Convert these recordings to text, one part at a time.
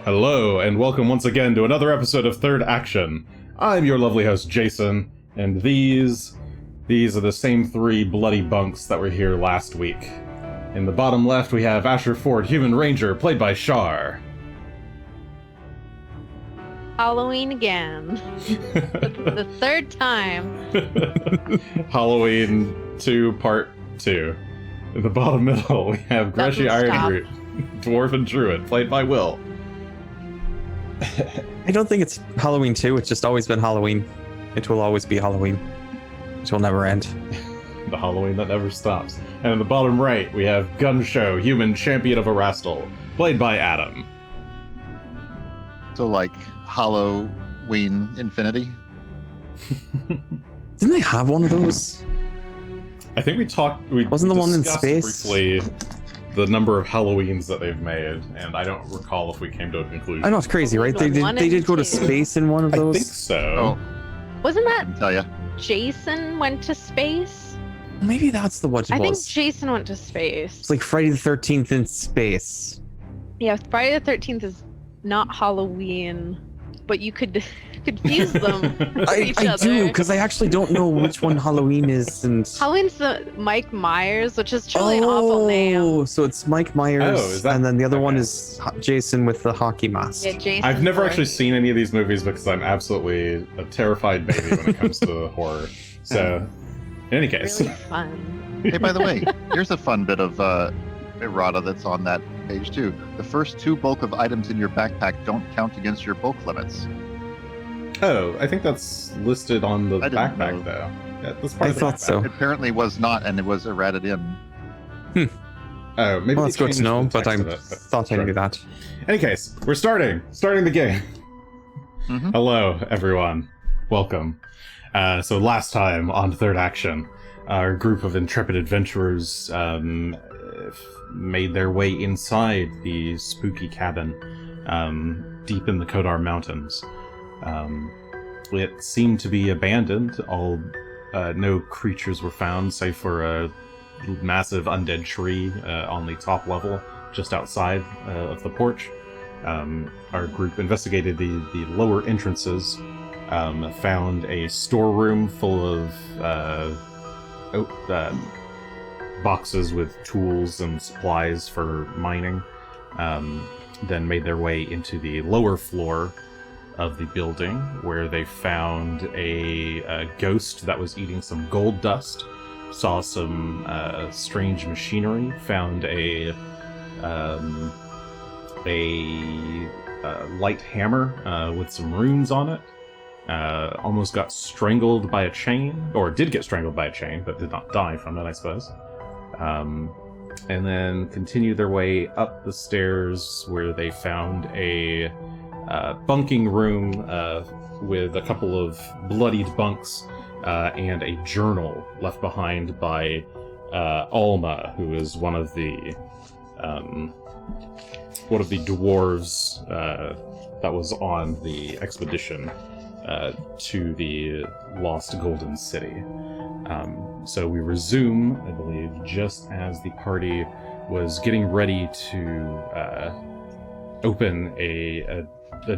Hello, and welcome once again to another episode of Third Action. I'm your lovely host, Jason, and these are the same three bloody bunks that were here last week. In the bottom left, we have Asher Ford, Human Ranger, played by Char. Halloween again. The third time. Halloween 2, Part 2. In the bottom middle, we have Greshy, Ironroot, Dwarf and Druid, played by Will. I don't think it's Halloween 2, it's just always been Halloween. It will always be Halloween. It will never end. The Halloween that never stops. And in the bottom right, we have Gunn, Human Champion of Erastil, played by Adam. So like Halloween Infinity? Didn't they have one of those? I think we Wasn't the one in discussed space? briefly the number of Halloweens that they've made, and I don't recall if we came to a conclusion. I know, it's crazy, right? They did go to space in one of I those. think so. Wasn't I that can tell you. Jason went to space? Maybe that's the what it I think was. Jason went to space. It's like Friday the 13th in space. Yeah, Friday the 13th is not Halloween, but you could confuse them with each I other. do, because I actually don't know which one Halloween is. And Halloween's the Mike Myers, which is truly an awful name. Oh, so it's Mike Myers, Oh, is that- and then the other one okay. is Jason with the hockey mask. Yeah, Jason. I've never actually seen any of these movies because I'm absolutely a terrified baby when it comes to horror. So, in any case. Really fun. Hey, by the way, here's a fun bit of errata that's on that page too. The first two bulk of items in your backpack don't count against your bulk limits. Oh, I think that's listed on the I didn't backpack, know. though. Yeah, that's part I of the thought backpack. so. It apparently was not, and it was errated in. Oh, maybe Well, they it's good changed to know, the but text I of it, thought I sure. knew that. In any case, we're starting the game. Mhm. Hello, everyone. Welcome. So last time on Third Action, our group of intrepid adventurers made their way inside the spooky cabin deep in the Kodar Mountains. It seemed to be abandoned. No creatures were found, save for a massive undead tree on the top level, just outside of the porch. Our group investigated the lower entrances, found a storeroom full of boxes with tools and supplies for mining, then made their way into the lower floor of the building, where they found a ghost that was eating some gold dust, saw some strange machinery, found a light hammer with some runes on it, almost got strangled by a chain, or did get strangled by a chain, but did not die from it, I suppose. And then continued their way up the stairs, where they found a bunking room with a couple of bloodied bunks and a journal left behind by Alma, who is one of the dwarves that was on the expedition to the Lost Golden City. So we resume, I believe, just as the party was getting ready to open a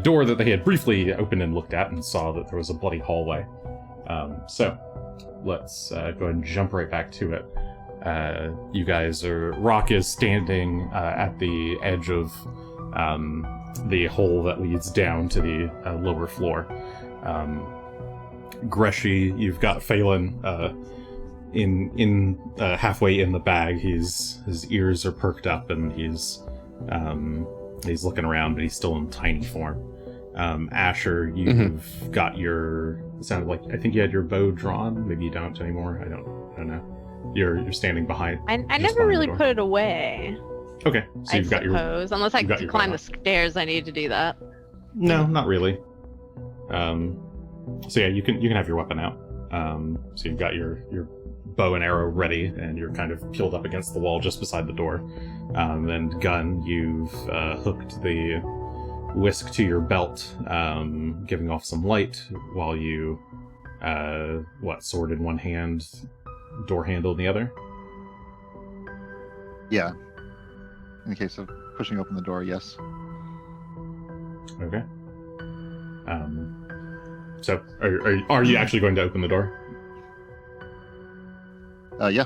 door that they had briefly opened and looked at, and saw that there was a bloody hallway. So let's go ahead and jump right back to it. You guys Rock is standing at the edge of the hole that leads down to the lower floor. Greshy, you've got Phelan in halfway in the bag. His ears are perked up, and he's looking around, but he's still in tiny form. Asher, you've got your, it sounded like, I think you had your bow drawn. Maybe you don't anymore. I don't know. You're standing behind. I just never behind really the door. put it away. Okay, so I you've got suppose, unless I you've got your climb bow. the stairs, I need to do that. No, not really. So yeah, you can have your weapon out. So you've got your bow and arrow ready, and you're kind of peeled up against the wall just beside the door. And Gunn, you've hooked the whisk to your belt, giving off some light while you, sword in one hand, door handle in the other? Yeah. In the case of pushing open the door, yes. Okay. So, are you actually going to open the door? Yeah.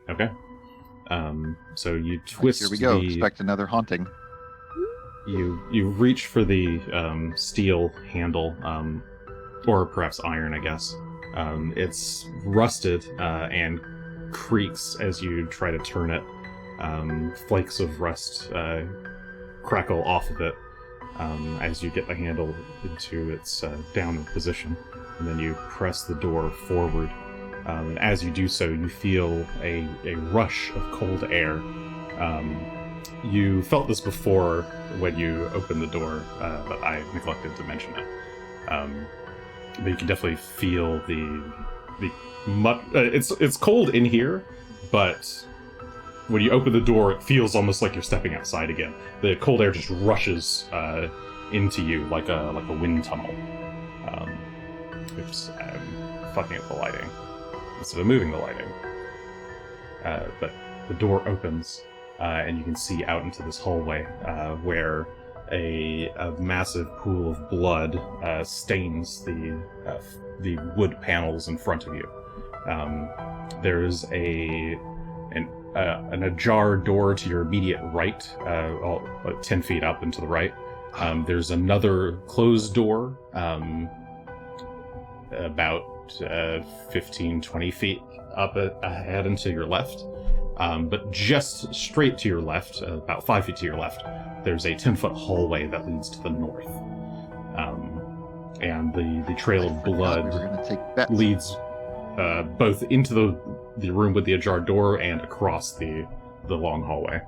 Okay. So you twist. Here we go. Expect another haunting. You reach for the steel handle, or perhaps iron, I guess. It's rusted and creaks as you try to turn it. Flakes of rust crackle off of it as you get the handle into its downward position, and then you press the door forward. And as you do so, you feel a rush of cold air. You felt this before when you opened the door, but I neglected to mention it. But you can definitely feel it's cold in here, but when you open the door, it feels almost like you're stepping outside again. The cold air just rushes into you like a wind tunnel. Oops, I'm fucking up the lighting instead of moving the lighting. But the door opens, and you can see out into this hallway where a massive pool of blood stains the wood panels in front of you. There's an ajar door to your immediate right, about 10 feet up and to the right. There's another closed door about 15, 20 feet up ahead and to your left. But just straight to your left, about 5 feet to your left, there's a 10-foot hallway that leads to the north. And the trail of blood leads both into the room with the ajar door and across the long hallway.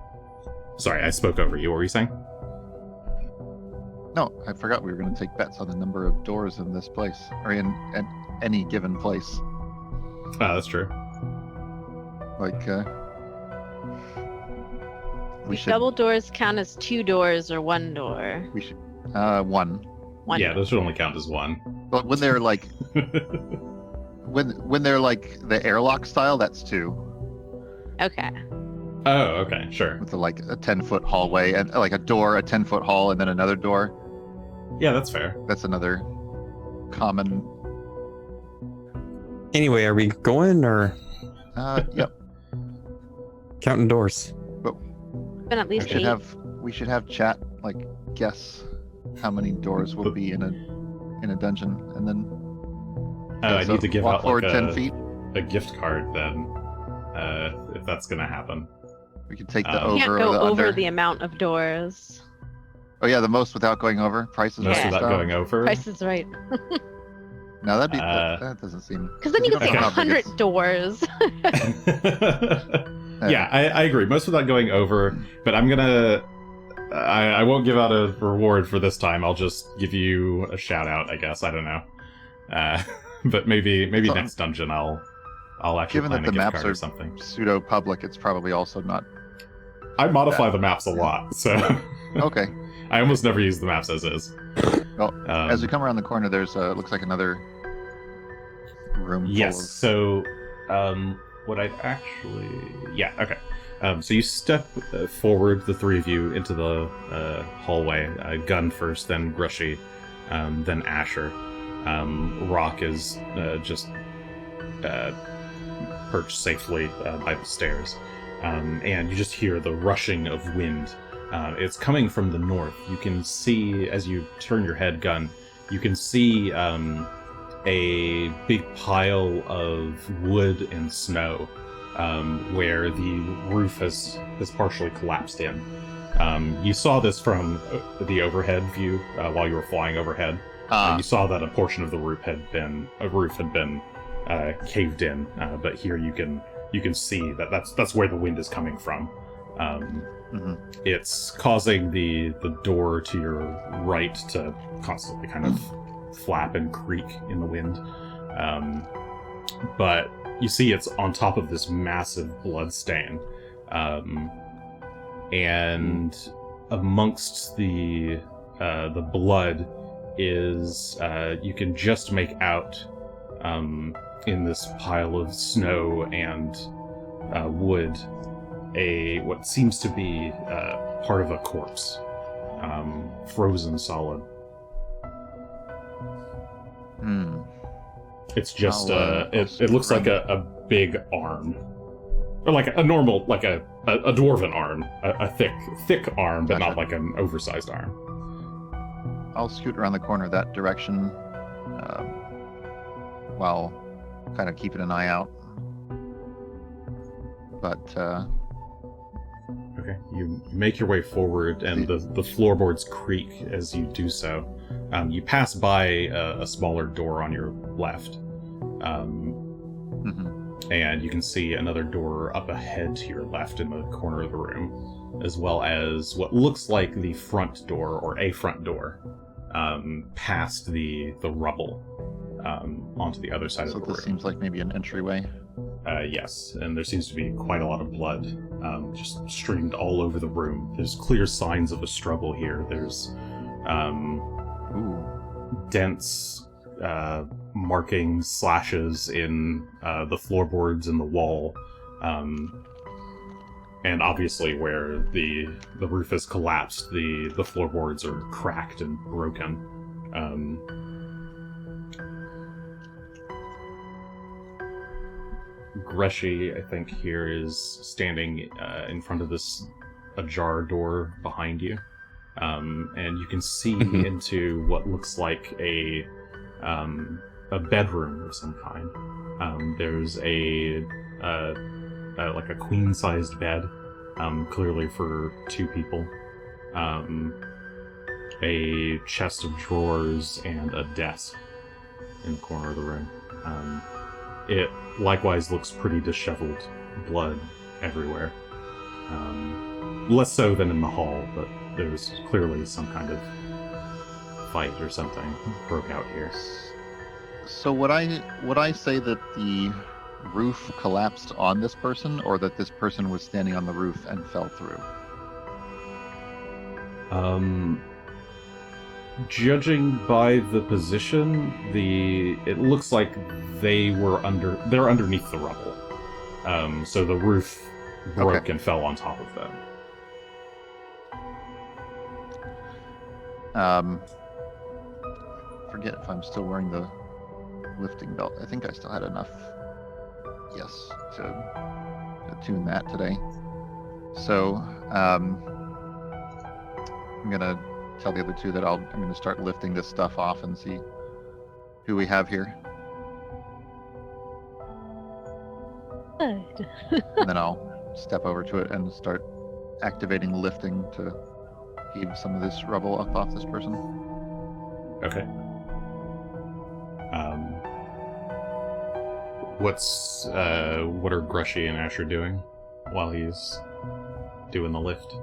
Sorry, I spoke over you. What were you saying? No, I forgot we were going to take bets on the number of doors in this place, or in any given place. That's true. Like, we should. Double doors count as 2 doors or 1 door? We should. One. Yeah, those should only count as 1. But when they're like, when they're like the airlock style, that's 2. Okay. Oh, okay, sure. With a 10-foot hallway and like a door, a 10-foot hall, and then another door. Yeah, that's fair. That's another common. Anyway, are we going or Yep. counting doors? Been at least 8. We should have chat guess how many doors will be in a dungeon, and then. I need to give walk out forward 10 feet. a gift card then, if that's gonna happen. We can take the You over can't or go the over under. the amount of doors. Oh yeah, the most without going over. Prices Most Yeah. of that going over. Price is right. No, that'd be that doesn't seem. Because then you can Okay. say How big 100 is- doors. Yeah, I agree. Most of that going over, but I'm gonna. I won't give out a reward for this time. I'll just give you a shout out, I guess. I don't know. But maybe So- next dungeon I'll actually Given plan that a the gift maps card or are something. pseudo public, it's probably also not. I modify the maps a lot, so Okay. I almost never use the maps as is. Well, as we come around the corner, there's looks like another room. Yes. Full So, what I'd actually, yeah, okay. So you step forward, the 3 of you, into the hallway. Gunn first, then Greshy, then Asher. Rock is just perched safely by the stairs, and you just hear the rushing of wind. It's coming from the north. You can see, as you turn your head, Gunn, you can see a big pile of wood and snow where the roof has partially collapsed in. You saw this from the overhead view while you were flying overhead. You saw that a portion of the roof had been caved in, but here you can see that's where the wind is coming from. It's causing the door to your right to constantly kind of flap and creak in the wind. But you see it's on top of this massive blood stain. And amongst the blood is, you can just make out in this pile of snow and wood what seems to be part of a corpse. frozen solid. It's just it looks like a big arm, or like a normal, like a dwarven arm, a thick arm, but not like an oversized arm. I'll scoot around the corner that direction, while kind of keeping an eye out. But okay, you make your way forward, and the floorboards creak as you do so. You pass by a smaller door on your left, and you can see another door up ahead to your left in the corner of the room, as well as what looks like the front door, or a front door, past the rubble, onto the other side of the room. So this seems like maybe an entryway? Yes, and there seems to be quite a lot of blood just streamed all over the room. There's clear signs of a struggle here. There's dents, markings, slashes in the floorboards and the wall, and obviously where the roof has collapsed, the floorboards are cracked and broken. Greshy, I think, here is standing in front of this ajar door behind you, and you can see into what looks like a bedroom of some kind. There's like a queen-sized bed, clearly for 2 people, a chest of drawers, and a desk in the corner of the room. It likewise looks pretty disheveled, blood everywhere. Less so than in the hall, but there's clearly some kind of fight or something broke out here. So would I say that the roof collapsed on this person, or that this person was standing on the roof and fell through? Judging by the position, it looks like they're underneath the rubble. So the roof broke and fell on top of them. Forget if I'm still wearing the lifting belt. I think I still had enough, yes, to tune that today. So I'm gonna tell the other 2 that I'm gonna start lifting this stuff off and see who we have here. Good. And then I'll step over to it and start activating lifting to heave some of this rubble up off this person. Okay. What are Greshy and Asher doing while he's doing the lift?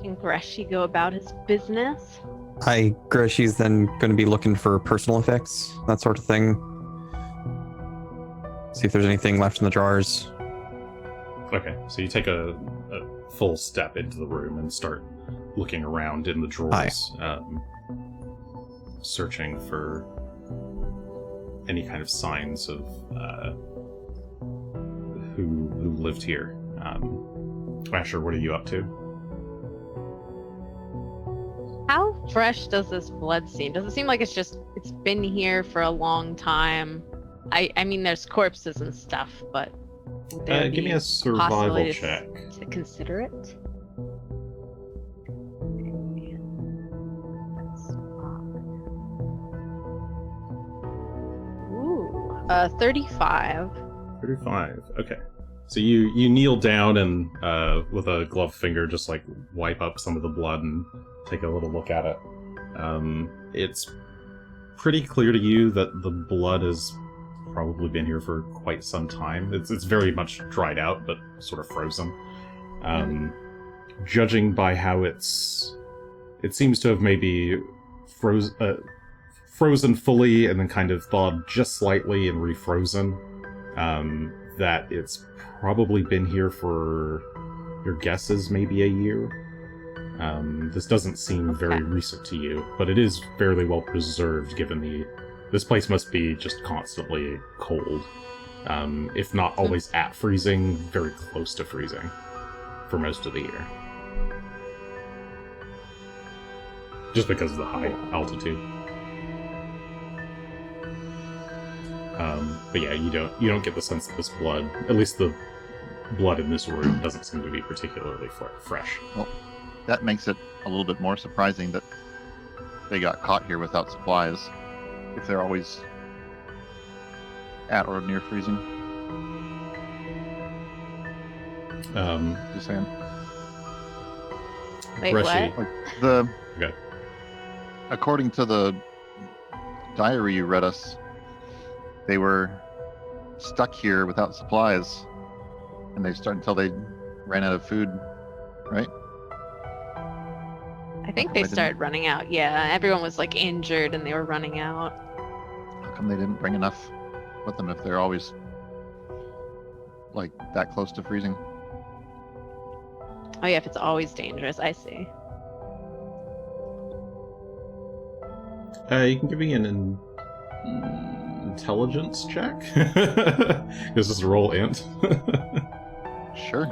Can Greshy go about his business? Greshy's then going to be looking for personal effects, that sort of thing. See if there's anything left in the jars. Okay, so you take a full step into the room and start looking around in the drawers, searching for any kind of signs of who lived here. Asher, what are you up to? How fresh does this blood seem? Does it seem like it's been here for a long time? I mean, there's corpses and stuff, but would there give be me a survival possibility check. to consider it? Ooh, 35. 35. Okay. So you kneel down and with a gloved finger just like wipe up some of the blood and take a little look at it. It's pretty clear to you that the blood has probably been here for quite some time. It's very much dried out, but sort of frozen. Judging by how it seems to have maybe frozen fully and then kind of thawed just slightly and refrozen. That it's probably been here for, your guess is maybe a year. This doesn't seem very recent to you, but it is fairly well preserved given this place must be just constantly cold. If not always at freezing, very close to freezing. for most of the year. Just because of the high altitude. But yeah, you don't get the sense that this blood, at least the blood in this room, doesn't seem to be particularly fresh. Well, that makes it a little bit more surprising that they got caught here without supplies, if they're always at or near freezing. Just saying. Wait, Greshy. what? Like the Okay. According to the diary you read us, they were stuck here without supplies, and they started until they ran out of food, right? I think How they come started running out. Yeah, everyone was like injured and they were running out. How come they didn't bring enough with them if they're always like that close to freezing? Oh yeah, if it's always dangerous, I see. You can give me an intelligence check. Because this is roll int. Sure.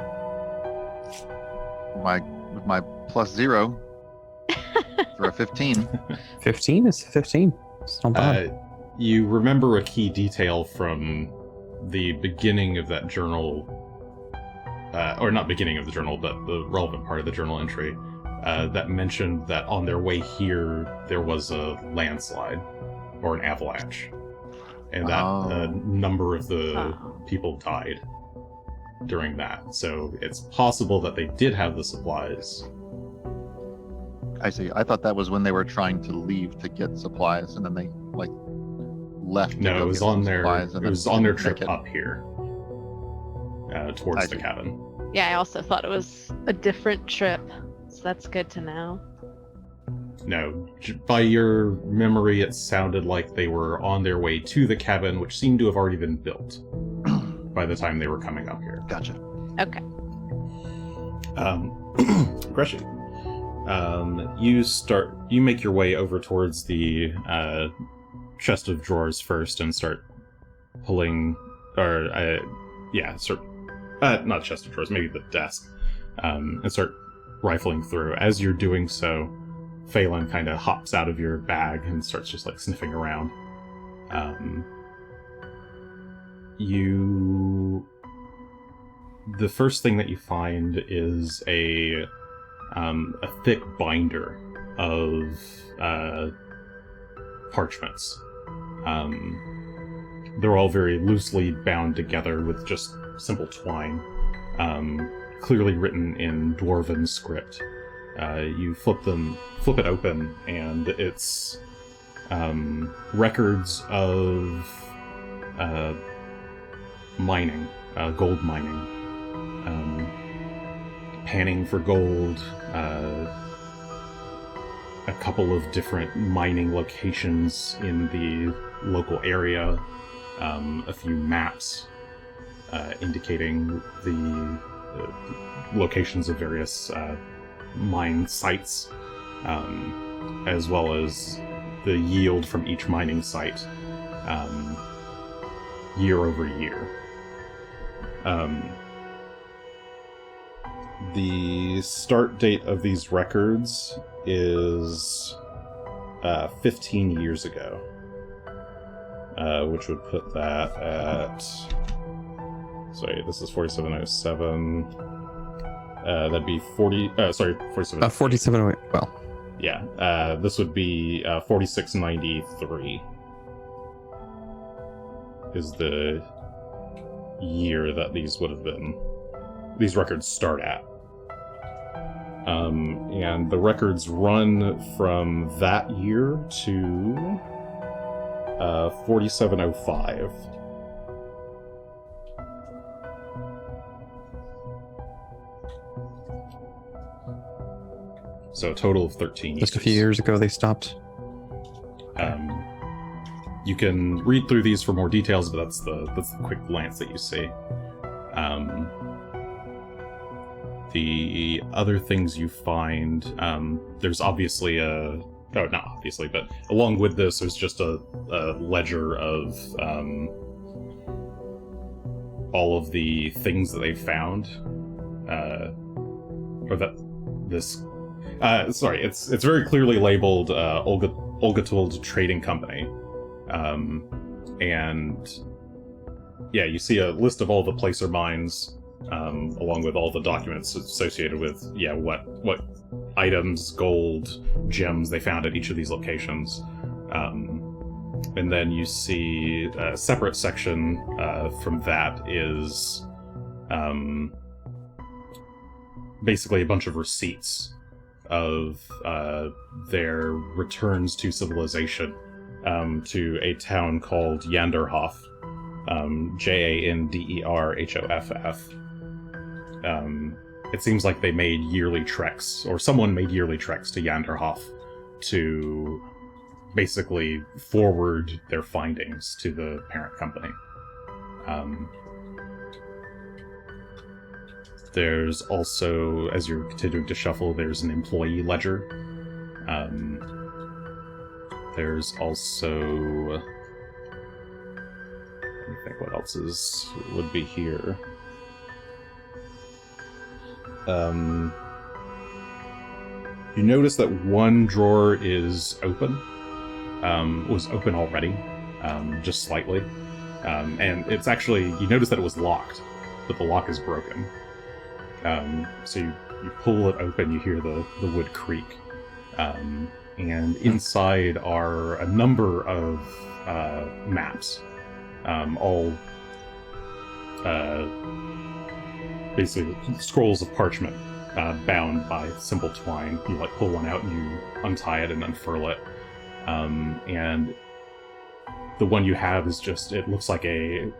With my +0 for a 15. 15 is 15. It's not bad. You remember a key detail from the beginning of that journal, or not beginning of the journal, but the relevant part of the journal entry, that mentioned that on their way here there was a landslide or an avalanche, and that a number of the people died during that. So it's possible that they did have the supplies. I see. I thought that was when they were trying to leave to get supplies, and then they like left. To No, go it was get some on their supplies, and it then was on their didn't trip make it. up here towards I the see. cabin. Yeah, I also thought it was a different trip, so that's good to know. No, by your memory, it sounded like they were on their way to the cabin, which seemed to have already been built by the time they were coming up here. Gotcha. Okay. Greshy, you make your way over towards the chest of drawers first and start pulling, not chest of drawers, maybe the desk, and start rifling through. As you're doing so, Phelan kind of hops out of your bag and starts just like sniffing around. The first thing that you find is a thick binder of parchments. They're all very loosely bound together with just simple twine, clearly written in Dwarven script. You flip it open, and it's records of mining, gold mining, panning for gold, a couple of different mining locations in the local area, a few maps indicating the locations of various mine sites, as well as the yield from each mining site year over year. The start date of these records is 15 years ago, which would put that at... Sorry, this is 4707. That'd be 47. 4708. Well, Yeah, this would be 4693 is the year that these would have been. These records start at. And the records run from that year to 4705. So a total of 13 years. just a few years ago they stopped. You can read through these for more details, but that's the quick glance that you see. The other things you find, there's obviously not obviously, but along with this, there's just a ledger of all of the things that they found or that this. Sorry, it's very clearly labeled Olgatold Trading Company, and yeah, you see a list of all the placer mines, along with all the documents associated with what items, gold, gems they found at each of these locations. And then you see a separate section from that is basically a bunch of receipts of their returns to civilization to a town called Yanderhof, Janderhoff. It seems like they made yearly treks, or someone made yearly treks to Yanderhof to basically forward their findings to the parent company. There's also, as you're continuing to shuffle, there's an employee ledger. There's also... Let me think what else would be here. You notice that one drawer is open. Was open already, just slightly. And it's actually, you notice that it was locked, but the lock is broken. So you pull it open, you hear the wood creak. And inside are a number of maps, all basically scrolls of parchment bound by simple twine. You pull one out and you untie it and unfurl it. And the one you have is just, it looks like a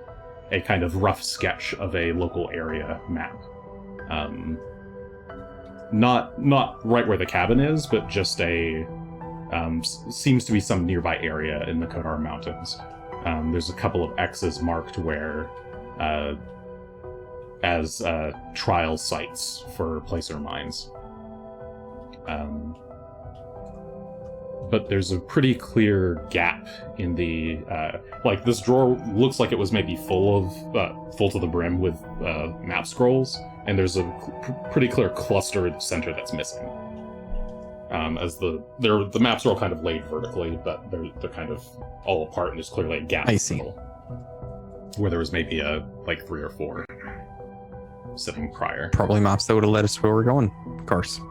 kind of rough sketch of a local area map. Not right where the cabin is, but just seems to be some nearby area in the Kodar Mountains. There's a couple of X's marked where, as trial sites for placer mines. But there's a pretty clear gap in the this drawer looks like it was maybe full to the brim with map scrolls, and there's a pretty clear cluster in the center that's missing. As the maps are all kind of laid vertically, but they're kind of all apart, and there's clearly a gap in the middle where there was maybe 3 or 4 sitting prior. Probably maps that would have led us where we're going, of course.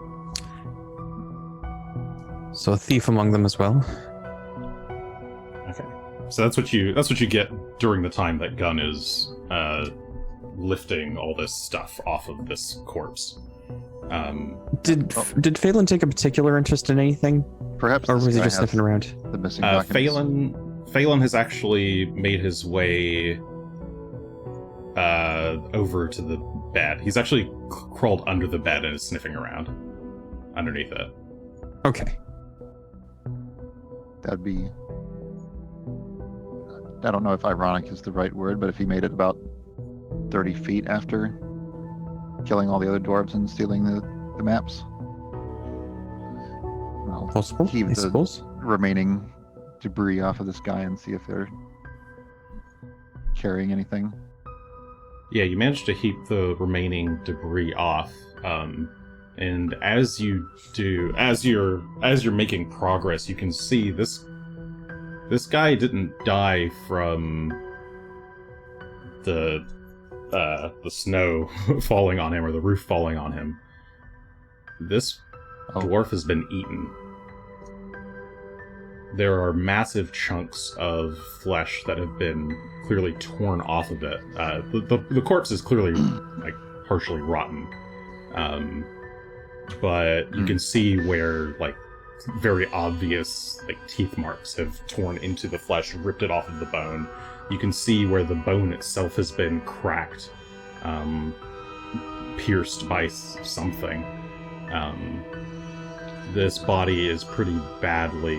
So a thief among them as well. Okay, so that's what you get during the time that Gunn is lifting all this stuff off of this corpse. Did Phelan take a particular interest in anything? Perhaps, or was he just sniffing around? The missing documents. Phelan has actually made his way over to the bed. He's actually crawled under the bed and is sniffing around underneath it. Okay. That'd be... I don't know if ironic is the right word, but if he made it about 30 feet after killing all the other dwarves and stealing the maps. Well, possible, heave I suppose. Remaining debris off of this guy and see if they're carrying anything. Yeah, you managed to heap the remaining debris off, and as you do, as you're making progress, you can see this guy didn't die from the snow falling on him or the roof falling on him. This dwarf has been eaten. There are massive chunks of flesh that have been clearly torn off of it. The corpse is clearly partially rotten, but you can see where very obvious teeth marks have torn into the flesh, ripped it off of the bone. You can see where the bone itself has been cracked, pierced by something. This body is pretty badly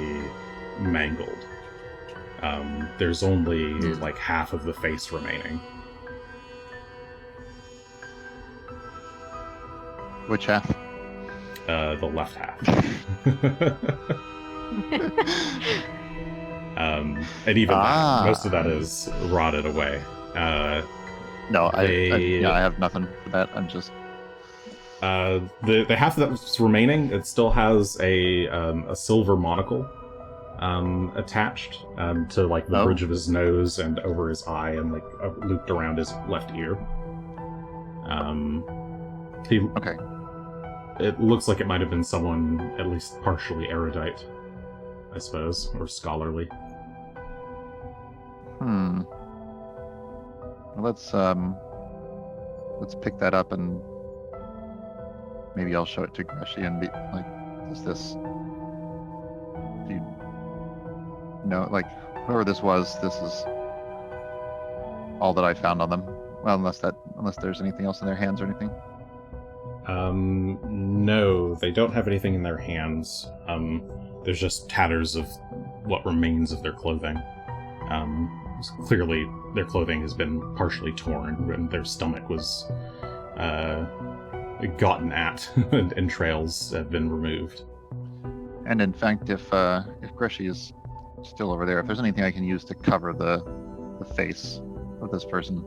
mangled. There's only half of the face remaining. Which half? The left half. And even that, most of that is rotted away. No, I have nothing for that. I'm just The half that's remaining, it still has a silver monocle attached to like the bridge of his nose and over his eye and like looped around his left ear. Okay. It looks like it might have been someone at least partially erudite, I suppose, or scholarly. Well, let's pick that up and maybe I'll show it to Greshy and be like, is this? Do you know, like, whoever this was, this is all that I found on them. Well, unless there's anything else in their hands or anything. No, they don't have anything in their hands. There's just tatters of what remains of their clothing. Clearly, their clothing has been partially torn, and their stomach was gotten at, and entrails have been removed. And in fact, if Greshy is still over there, if there's anything I can use to cover the face of this person.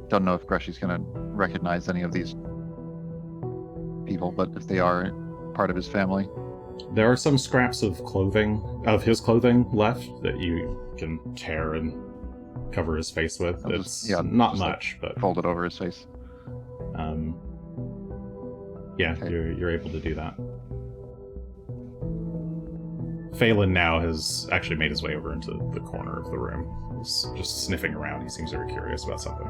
Don't know if Greshy's gonna recognize any of these people, but if they are part of his family. There are some scraps of his clothing left that you can tear and cover his face with. It's not much, but fold it over his face. Yeah, Okay. You're able to do that. Phelan now has actually made his way over into the corner of the room. He's just sniffing around. He seems very curious about something.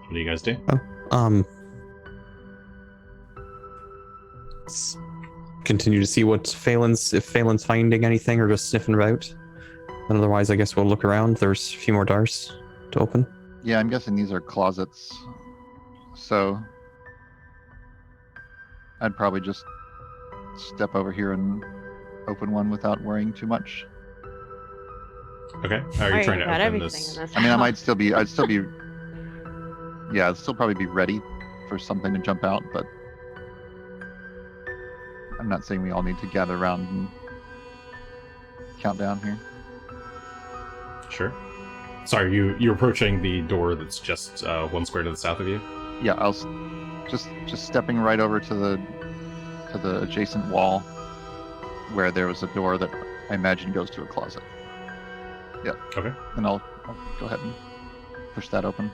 What do you guys do? Continue to see if Phelan's finding anything or just sniffing about. And otherwise, I guess we'll look around. There's a few more doors to open. Yeah, I'm guessing these are closets. So I'd probably just step over here and open one without worrying too much. Okay. Are you trying to got open everything this? in this I mean, house. I'd still probably be ready for something to jump out, but I'm not saying we all need to gather around and count down here. Sure. Sorry, you're approaching the door that's just one square to the south of you? Yeah, I'll just stepping right over to the adjacent wall where there was a door that I imagine goes to a closet. Yeah. Okay. And I'll go ahead and push that open.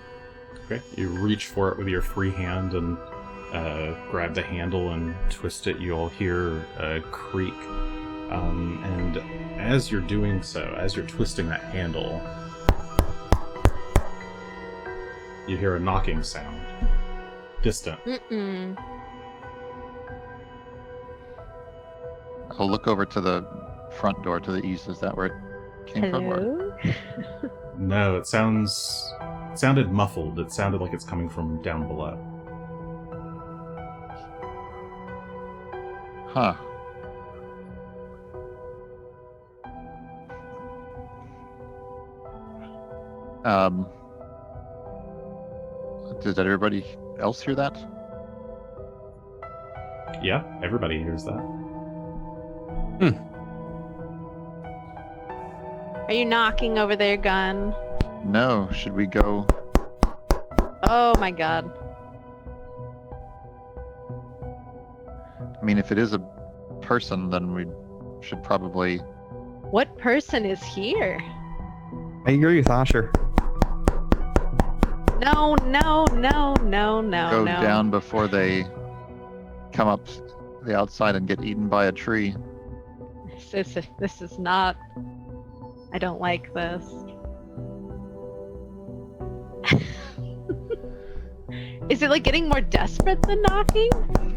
Okay. You reach for it with your free hand and grab the handle and twist it. You'll hear a creak. And as you're doing so, as you're twisting that handle, you hear a knocking sound. Distant. Mm-mm. I'll look over to the front door to the east. Is that where it came from? Or? Hello? No, it sounded muffled. It sounded like it's coming from down below. Huh. Did everybody else hear that? Yeah, everybody hears that. Are you knocking over there, Gunn? No. Should we go? Oh my god. I mean, if it is a person, then we should probably. What person is here? I agree with Asher. No. Go down before they come up the outside and get eaten by a tree. This is not. I don't like this. Is it like getting more desperate than knocking?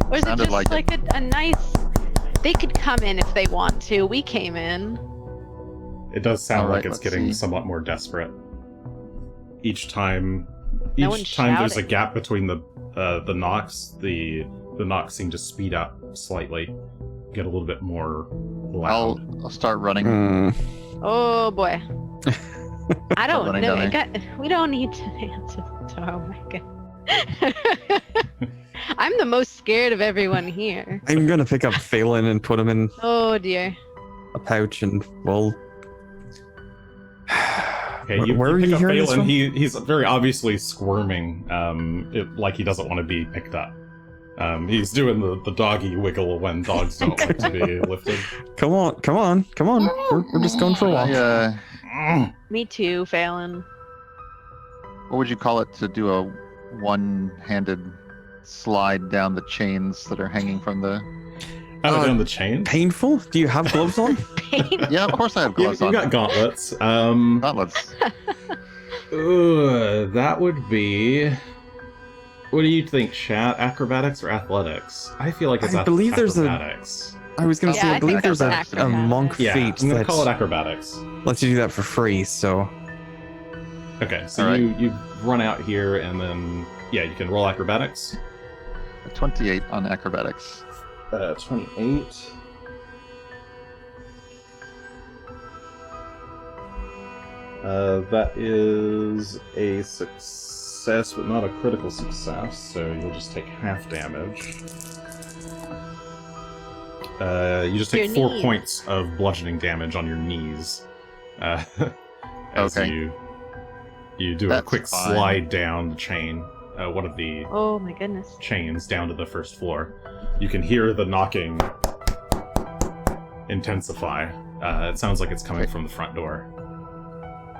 Or is it Sounded just like like a nice. They could come in if they want to. We came in. It does sound All right, like it's let's getting see. somewhat more desperate. Each time No one's there's a shouting. gap between the knocks, the knocks seem to speed up slightly, get a little bit more loud. I'll start running. Oh boy. I don't running know. down We don't need to answer the door. Oh my god. I'm the most scared of everyone here. I'm gonna pick up Phelan and put him in Oh dear. a pouch, and we'll Okay, Where are pick you up hearing this Phelan. from? He's very obviously squirming, like he doesn't want to be picked up. He's doing the doggy wiggle when dogs don't like to be lifted. Come on. We're just going for a walk. Me too, Phelan. What would you call it to do a one-handed slide down the chains that are hanging from the... Down the chain? Painful? Do you have gloves on? Pain. Yeah, of course I have You gloves on. got gauntlets. Gauntlets. That would be... What do you think, Chat? Acrobatics or athletics? I feel like it's I believe there's a- acrobatics. I was gonna Yeah, say, I I believe think there's that's a monk Yeah, feat I'm gonna that call it acrobatics. lets you do that for free, so... Okay, so All right. you run out here and then... Yeah, you can roll acrobatics. A 28 on acrobatics. 28. That is a success, but not a critical success, so you'll just take half damage. You just take Your 4 knees. points of bludgeoning damage on your knees. As Okay. you do a That's quick fine. slide down the chain, one of the Oh my goodness. chains down to the first floor. You can hear the knocking intensify. It sounds like it's coming Okay. from the front door.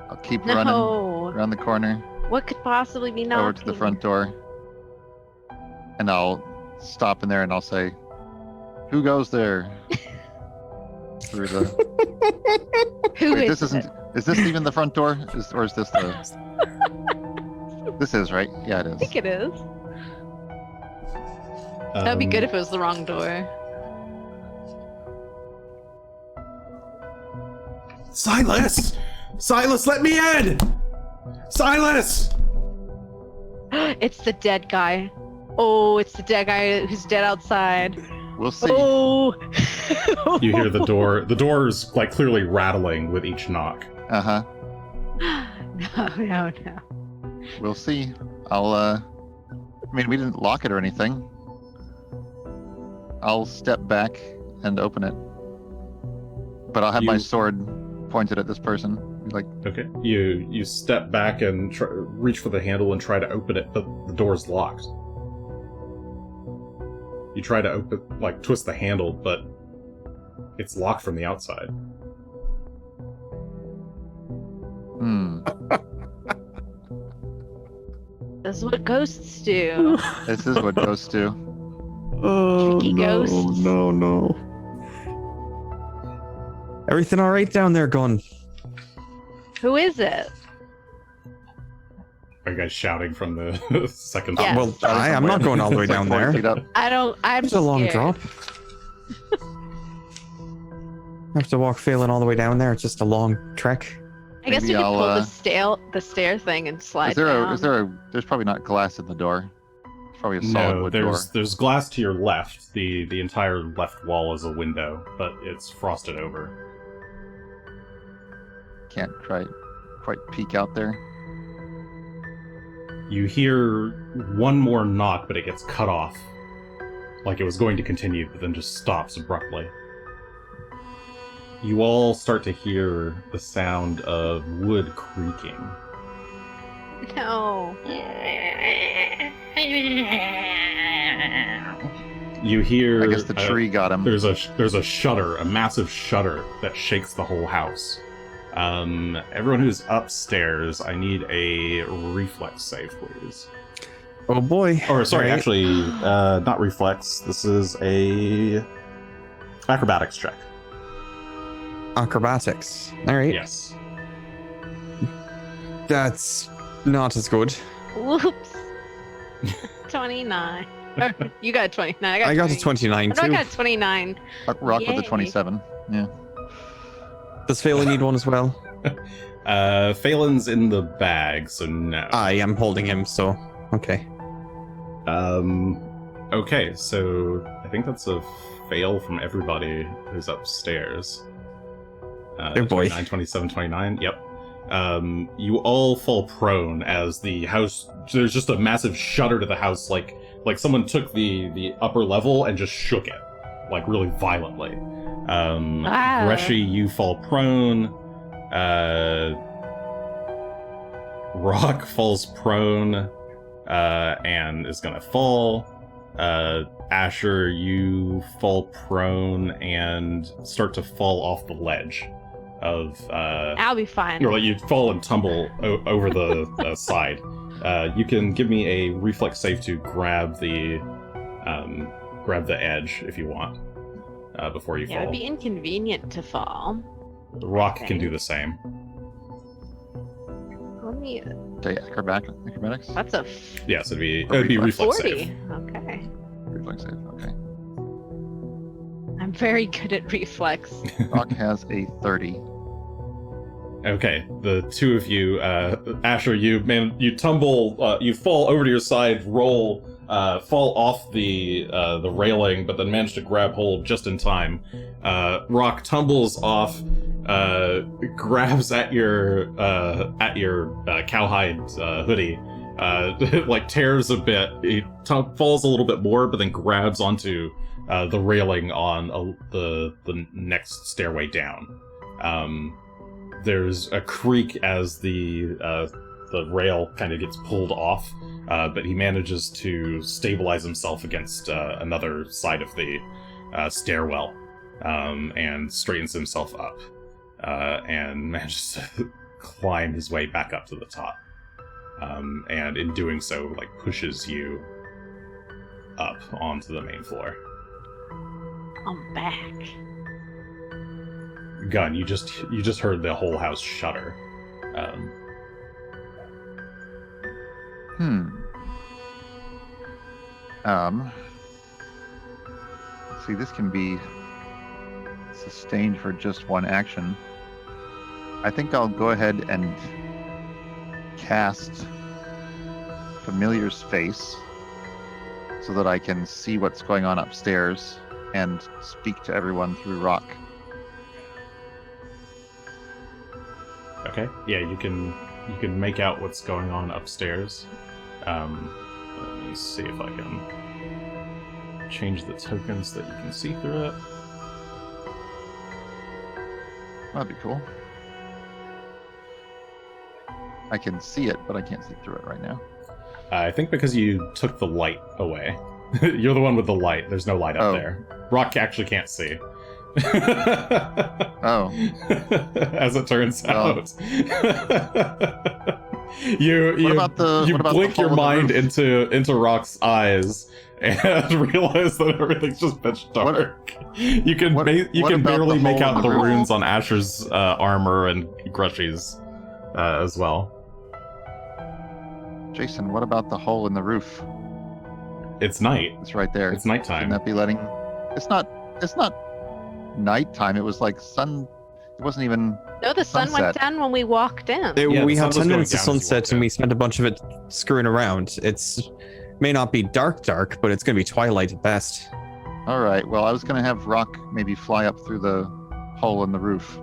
I'll keep running No. around the corner, What could possibly be knocking? over to the front door. And I'll stop in there and I'll say, "Who goes there?" Through the... Who Wait, is this it? isn't... Is this even the front door? Or is this the... This is, right? Yeah, it I is. think it is. That'd be good if it was the wrong door. Silas! Silas, let me in! Silas! It's the dead guy. Oh, it's the dead guy who's dead outside. We'll see. Oh. You hear the door. The door's like clearly rattling with each knock. Uh-huh. No. We'll see. I'll, I mean, we didn't lock it or anything. I'll step back and open it. But I'll have my You- sword pointed at this person. Be like, Okay. You step back and reach for the handle and try to open it, but the door's locked. You try to open, like, twist the handle, but it's locked from the outside. This is what ghosts do. This is what ghosts do. Oh, Tricky ghosts. no. Everything all right down there, Gunn? Who is it? Are you guys shouting from the second Yes. floor? Well, I'm not going all the way It's like down 40 there. feet up. I'm It's a long scared. drop. I have to walk Phelan all the way down there. It's just a long trek. I guess Maybe we could I'll, pull the stair thing and slide down. There's probably not glass in the door. It's probably a solid No, wood door. there's glass to your left. The entire left wall is a window, but it's frosted over. Can't quite peek out there. You hear one more knock, but it gets cut off. Like it was going to continue, but then just stops abruptly. You all start to hear the sound of wood creaking. No. You hear... I guess the tree got him. There's a shudder, a massive shudder that shakes the whole house. Everyone who's upstairs, I need a reflex save, please. Oh boy. Or sorry, All right. actually, not reflex. This is a acrobatics check. Acrobatics. All right. Yes. That's not as good. Whoops. 29. You got a 29. I got a 20. 29 I too. got a 29. Rock with the Yay. 27. Yeah. Does Phelan need one as well? Phelan's in the bag, so no. I am holding him, so okay. Okay, so I think that's a fail from everybody who's upstairs. Oh boy. 29, 27, 29, yep. You all fall prone as the house, there's just a massive shudder to the house, like someone took the upper level and just shook it, like really violently. Wow. Greshy, you fall prone. Rock falls prone and is gonna fall. Asher, you fall prone and start to fall off the ledge of I'll be fine. or like you fall and tumble over the side. You can give me a reflex save to grab the edge if you want before you Yeah, fall. it'd be inconvenient to fall. Rock can Okay. do the same. Let me. Okay, acrobatics? That's a Yes, it'd be Reflex. reflex 40. save. Okay. Reflex save, okay. I'm very good at reflex. Rock has a 30. Okay, the two of you, Asher, you tumble, you fall over to your side, roll, fall off the railing, but then manage to grab hold just in time. Rock tumbles off, grabs at your cowhide hoodie, like tears a bit. He falls a little bit more, but then grabs onto the railing on the next stairway down. There's a creak as the rail kind of gets pulled off, but he manages to stabilize himself against another side of the stairwell and straightens himself up and manages to climb his way back up to the top. And in doing so, like, pushes you up onto the main floor. I'm back. Gunn, you just heard the whole house shudder. See, this can be sustained for just one action. I think I'll go ahead and cast Familiar's Face so that I can see what's going on upstairs and speak to everyone through Rock. Okay. Yeah, you can make out what's going on upstairs. Let me see if I can change the tokens that you can see through it. That'd be cool. I can see it, but I can't see through it right now. I think because you took the light away. You're the one with the light. There's no light up Oh. there. Rock actually can't see. Oh. As it turns Well. out. you about the blink hole your in the mind roof? into Rock's eyes and realize that everything's just pitch dark. You can what you about can barely the make hole out in the the roof? runes on Asher's armor and Greshy's as well. Jason, what about the hole in the roof? It's night. It's right there. It's Shouldn't nighttime. that be letting? It's not nighttime. It was like sun. It wasn't even. No, the sun went Sunset. down when we walked in. Yeah, we the had sun was 10 going minutes to down as you sunset walked and in. we spent a bunch of it screwing around. It's may not be dark, but it's going to be twilight at best. All right. Well, I was gonna have Rock maybe fly up through the hole in the roof,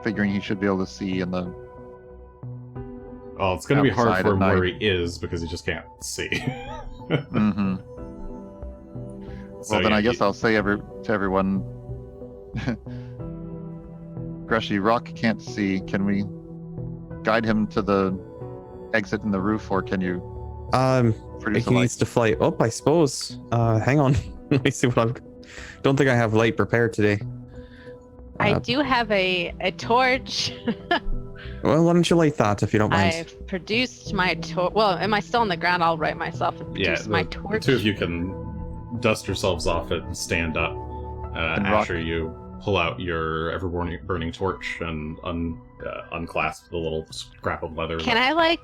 figuring he should be able to see in the. Oh, it's going to be hard outside for at him where night. he is because he just can't see. Mm-hmm. So, Well, then yeah, I guess I'll say to everyone. Greshy, Rock can't see. Can we guide him to the exit in the roof, or can you produce a He light? needs to fly up, I suppose. Hang on. Let me see what I've. Don't think I have light prepared today. I Uh, do have a torch. Well, why don't you light that if you don't mind? I've produced my torch. Well, am I still on the ground? I'll right myself and yeah, produce my the torch. two of you can dust yourselves off it and stand up. And Rock- Asher, you pull out your ever-burning torch and unclasp the little scrap of leather. Can I like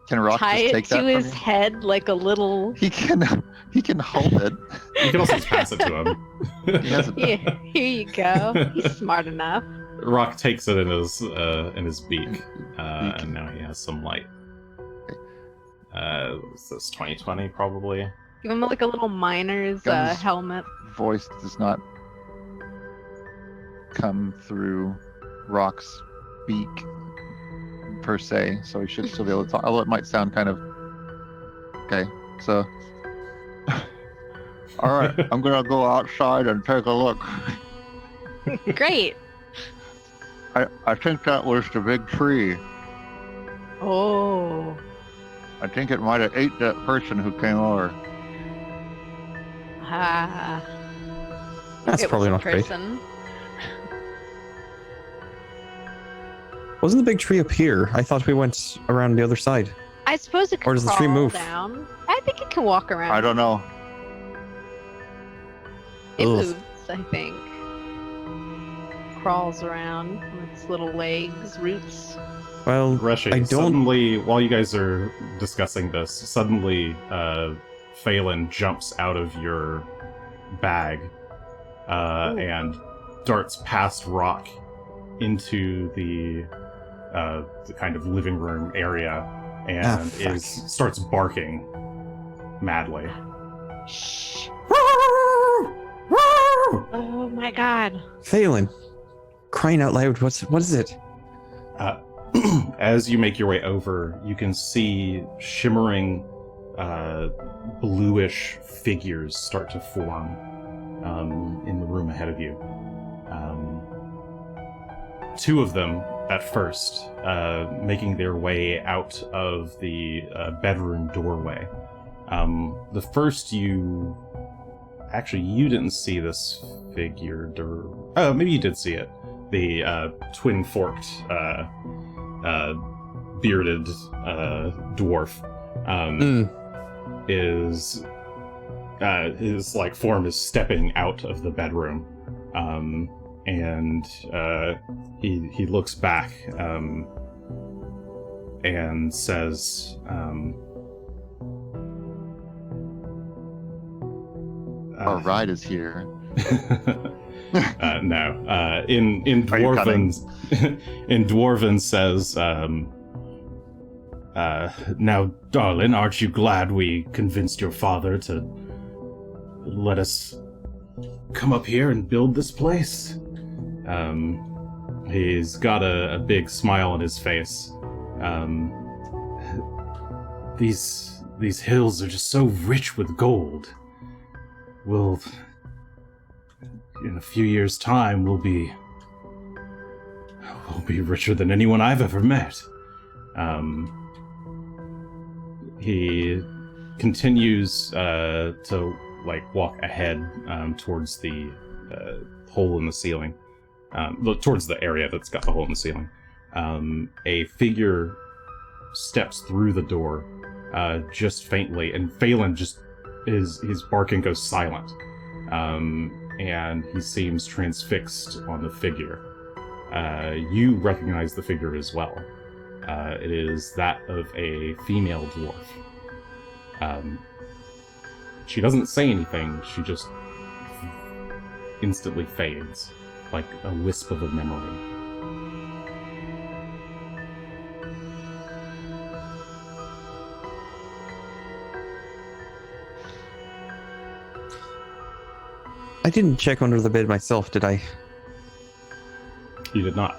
Can Rock tie just it take that to from his you? head like a little? He can hold it. You can also just pass it to him. He has it. Yeah, here you go. He's smart enough. Rock takes it in his beak, and now he has some light. Is this 2020 probably? Give him like a little miner's Guns. helmet. Voice does not come through Rock's beak per se, so he should still be able to talk. Although it might sound kind of okay. So, all right, I'm gonna go outside and take a look. Great. I think that was the big tree. Oh. I think it might have ate that person who came over. Ah. That's It was probably a not great. person. Wasn't the big tree up here? I thought we went around the other side. I suppose it could Or does the tree crawl move? down. I think it can walk around. I don't know. It Ugh. moves, I think. Crawls around with its little legs, roots. Well, Greshy, I don't. suddenly, while you guys are discussing this, suddenly Phelan jumps out of your bag and darts past Rock into the kind of living room area and fuck. starts barking madly. Shh. Oh my god. Phelan, crying out loud, what is it? As you make your way over, you can see shimmering bluish figures start to form in the room ahead of you. Two of them at first, making their way out of the bedroom doorway. The first you didn't see this figure. Oh, maybe you did see it. The twin-forked, bearded dwarf is his like form is stepping out of the bedroom, and he looks back and says, Our ride is here. No. In Are you Dwarven, in Dwarven says, now, darling, aren't you glad we convinced your father to let us come up here and build this place? He's got a big smile on his face. These hills are just so rich with gold. We'll, in a few years' time, we'll be richer than anyone I've ever met. He continues to walk ahead towards the hole in the ceiling, towards the area that's got the hole in the ceiling. A figure steps through the door, just faintly, and Phelan just his barking goes silent, and he seems transfixed on the figure. You recognize the figure as well. It is that of a female dwarf. She doesn't say anything, she just instantly fades, like a wisp of a memory. I didn't check under the bed myself, did I? You did not.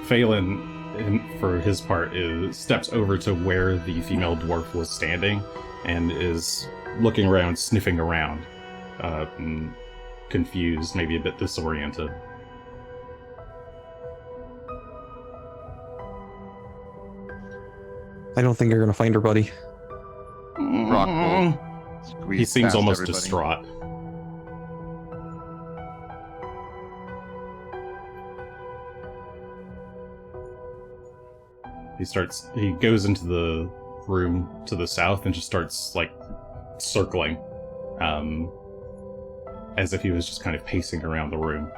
Phelan, for his part, steps over to where the female dwarf was standing and is looking around, sniffing around, confused, maybe a bit disoriented. I don't think you're gonna find her, buddy. Rock will squeeze He seems past almost everybody. distraught. He goes into the room to the south and just starts, circling, as if he was just kind of pacing around the room.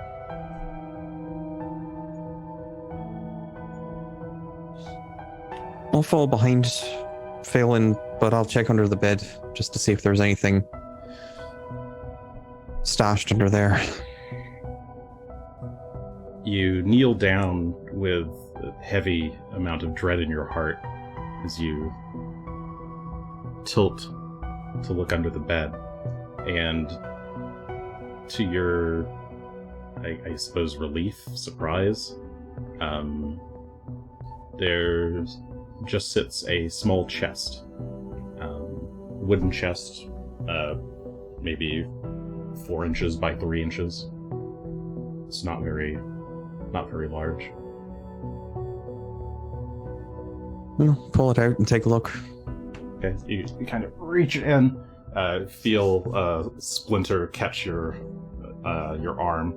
I'll fall behind Phelan, but I'll check under the bed just to see if there's anything stashed under there. You kneel down with a heavy amount of dread in your heart as you tilt to look under the bed, and to your, I suppose, relief, surprise, there just sits a small chest, wooden chest, maybe 4 inches by 3 inches. It's not very large. Pull it out and take a look. Okay, you kind of reach in, feel Splinter catch your arm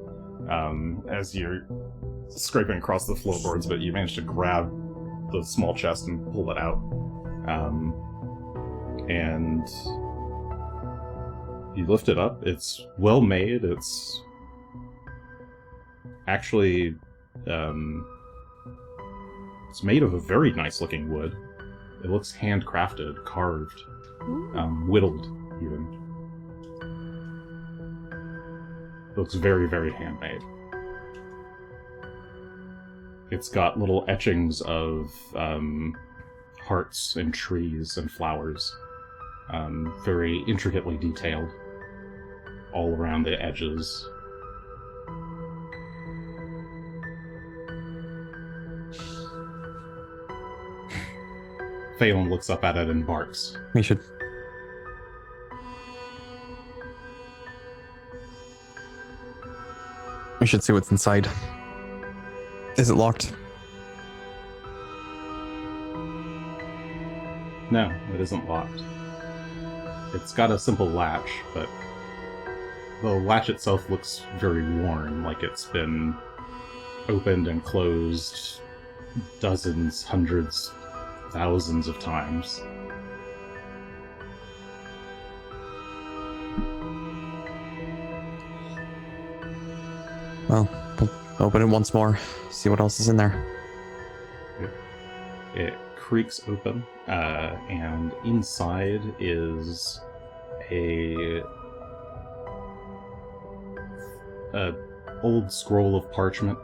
as you're scraping across the floorboards, but you manage to grab the small chest and pull it out. And you lift it up. It's well made. It's actually it's made of a very nice looking wood. It looks handcrafted, carved, whittled even. It looks very, very handmade. It's got little etchings of hearts and trees and flowers, very intricately detailed all around the edges. Phelan looks up at it and barks. We should see what's inside. Is it locked? No, it isn't locked. It's got a simple latch, but the latch itself looks very worn, like it's been opened and closed dozens, hundreds, thousands of times. Well, open it once more. See what else is in there. It creaks open, and inside is a old scroll of parchment,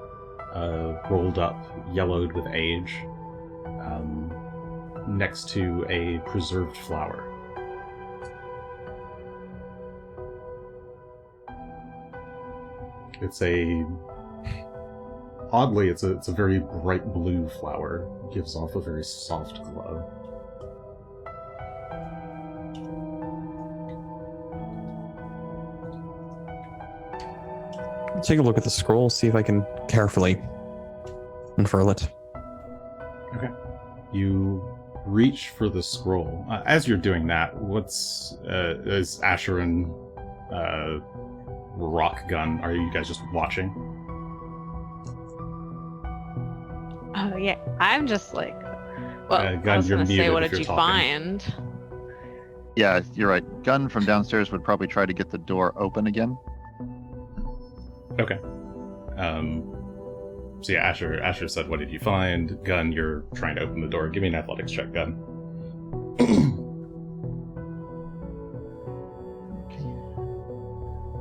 rolled up, yellowed with age, next to a preserved flower. It's oddly, it's a very bright blue flower. It gives off a very soft glow. Take a look at the scroll, see if I can carefully unfurl it. Okay. You reach for the scroll. As you're doing that, is Asher and Rock Gunn, are you guys just watching? Oh yeah, I'm just like, well, Gunn, I was you're gonna say, muted what if did you you're talking. find? Yeah, you're right. Gunn from downstairs would probably try to get the door open again. Okay. So yeah, Asher said, what did you find? Gunn, you're trying to open the door. Give me an athletics check, Gunn.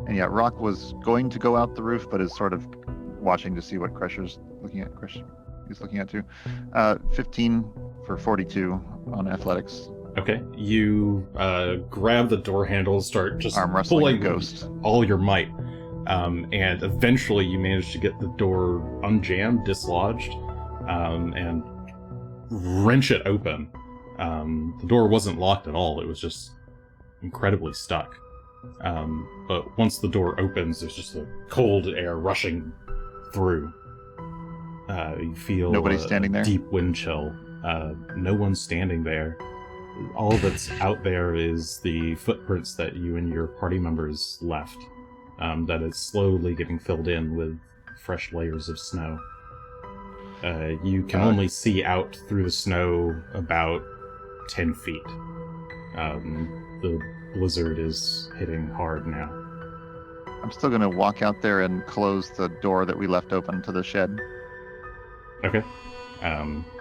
And yeah, Rock was going to go out the roof, but is sort of watching to see what Crusher's looking at. He's looking at too. 15 for 42 on athletics. Okay. You grab the door handle, start just Arm wrestling pulling a ghost. all your might. And eventually you manage to get the door unjammed, dislodged, and wrench it open. The door wasn't locked at all. It was just incredibly stuck. But once the door opens, there's just a cold air rushing through. You feel Nobody's standing there? Deep wind chill. No one's standing there. All that's out there is the footprints that you and your party members left. That is slowly getting filled in with fresh layers of snow. You can only see out through the snow about 10 feet. The blizzard is hitting hard now. I'm still going to walk out there and close the door that we left open to the shed. Okay.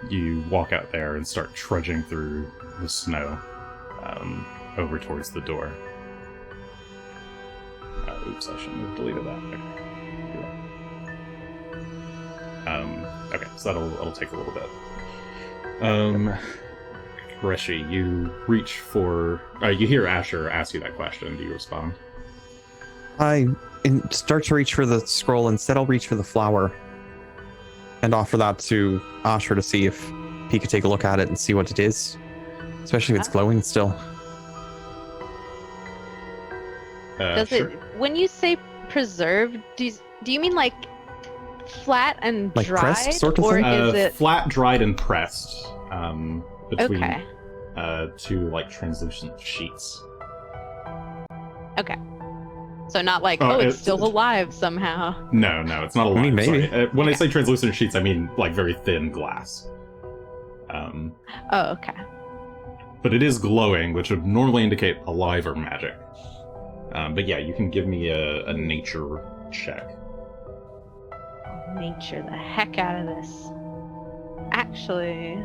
You walk out there and start trudging through the snow over towards the door. Oops, I shouldn't have deleted that. Okay, so that'll take a little bit. Greshy, you reach for... you hear Asher ask you that question. Do you respond? I start to reach for the scroll. Instead, I'll reach for the flower and offer that to Asher to see if he could take a look at it and see what it is. Especially if it's glowing still. Does Sure. it? When you say preserved, do you mean like flat and Like dried, pressed sort of or thing? is it Flat, dried, and pressed between okay? two like translucent sheets. Okay. So not like, Oh, it's it's- still alive somehow. No, it's not a I mean, line. maybe. Sorry. When I say translucent sheets, I mean like very thin glass. Oh, okay. But it is glowing, which would normally indicate alive or magic. But yeah, you can give me a nature check. I'll nature the heck out of this. Actually,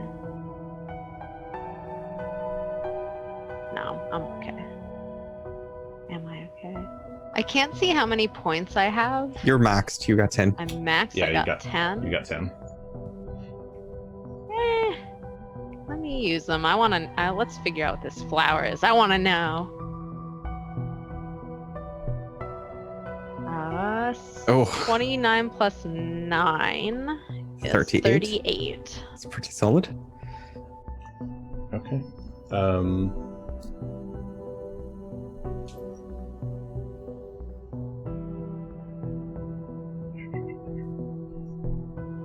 no, I'm okay. Am I okay? I can't see how many points I have. You're maxed. You got 10. I'm maxed. Yeah, I you got got- 10. You got 10. Let me use them. Let's figure out what this flower is. I want to know. Oh. 29 plus 9 is 38. 38. It's pretty solid. Okay.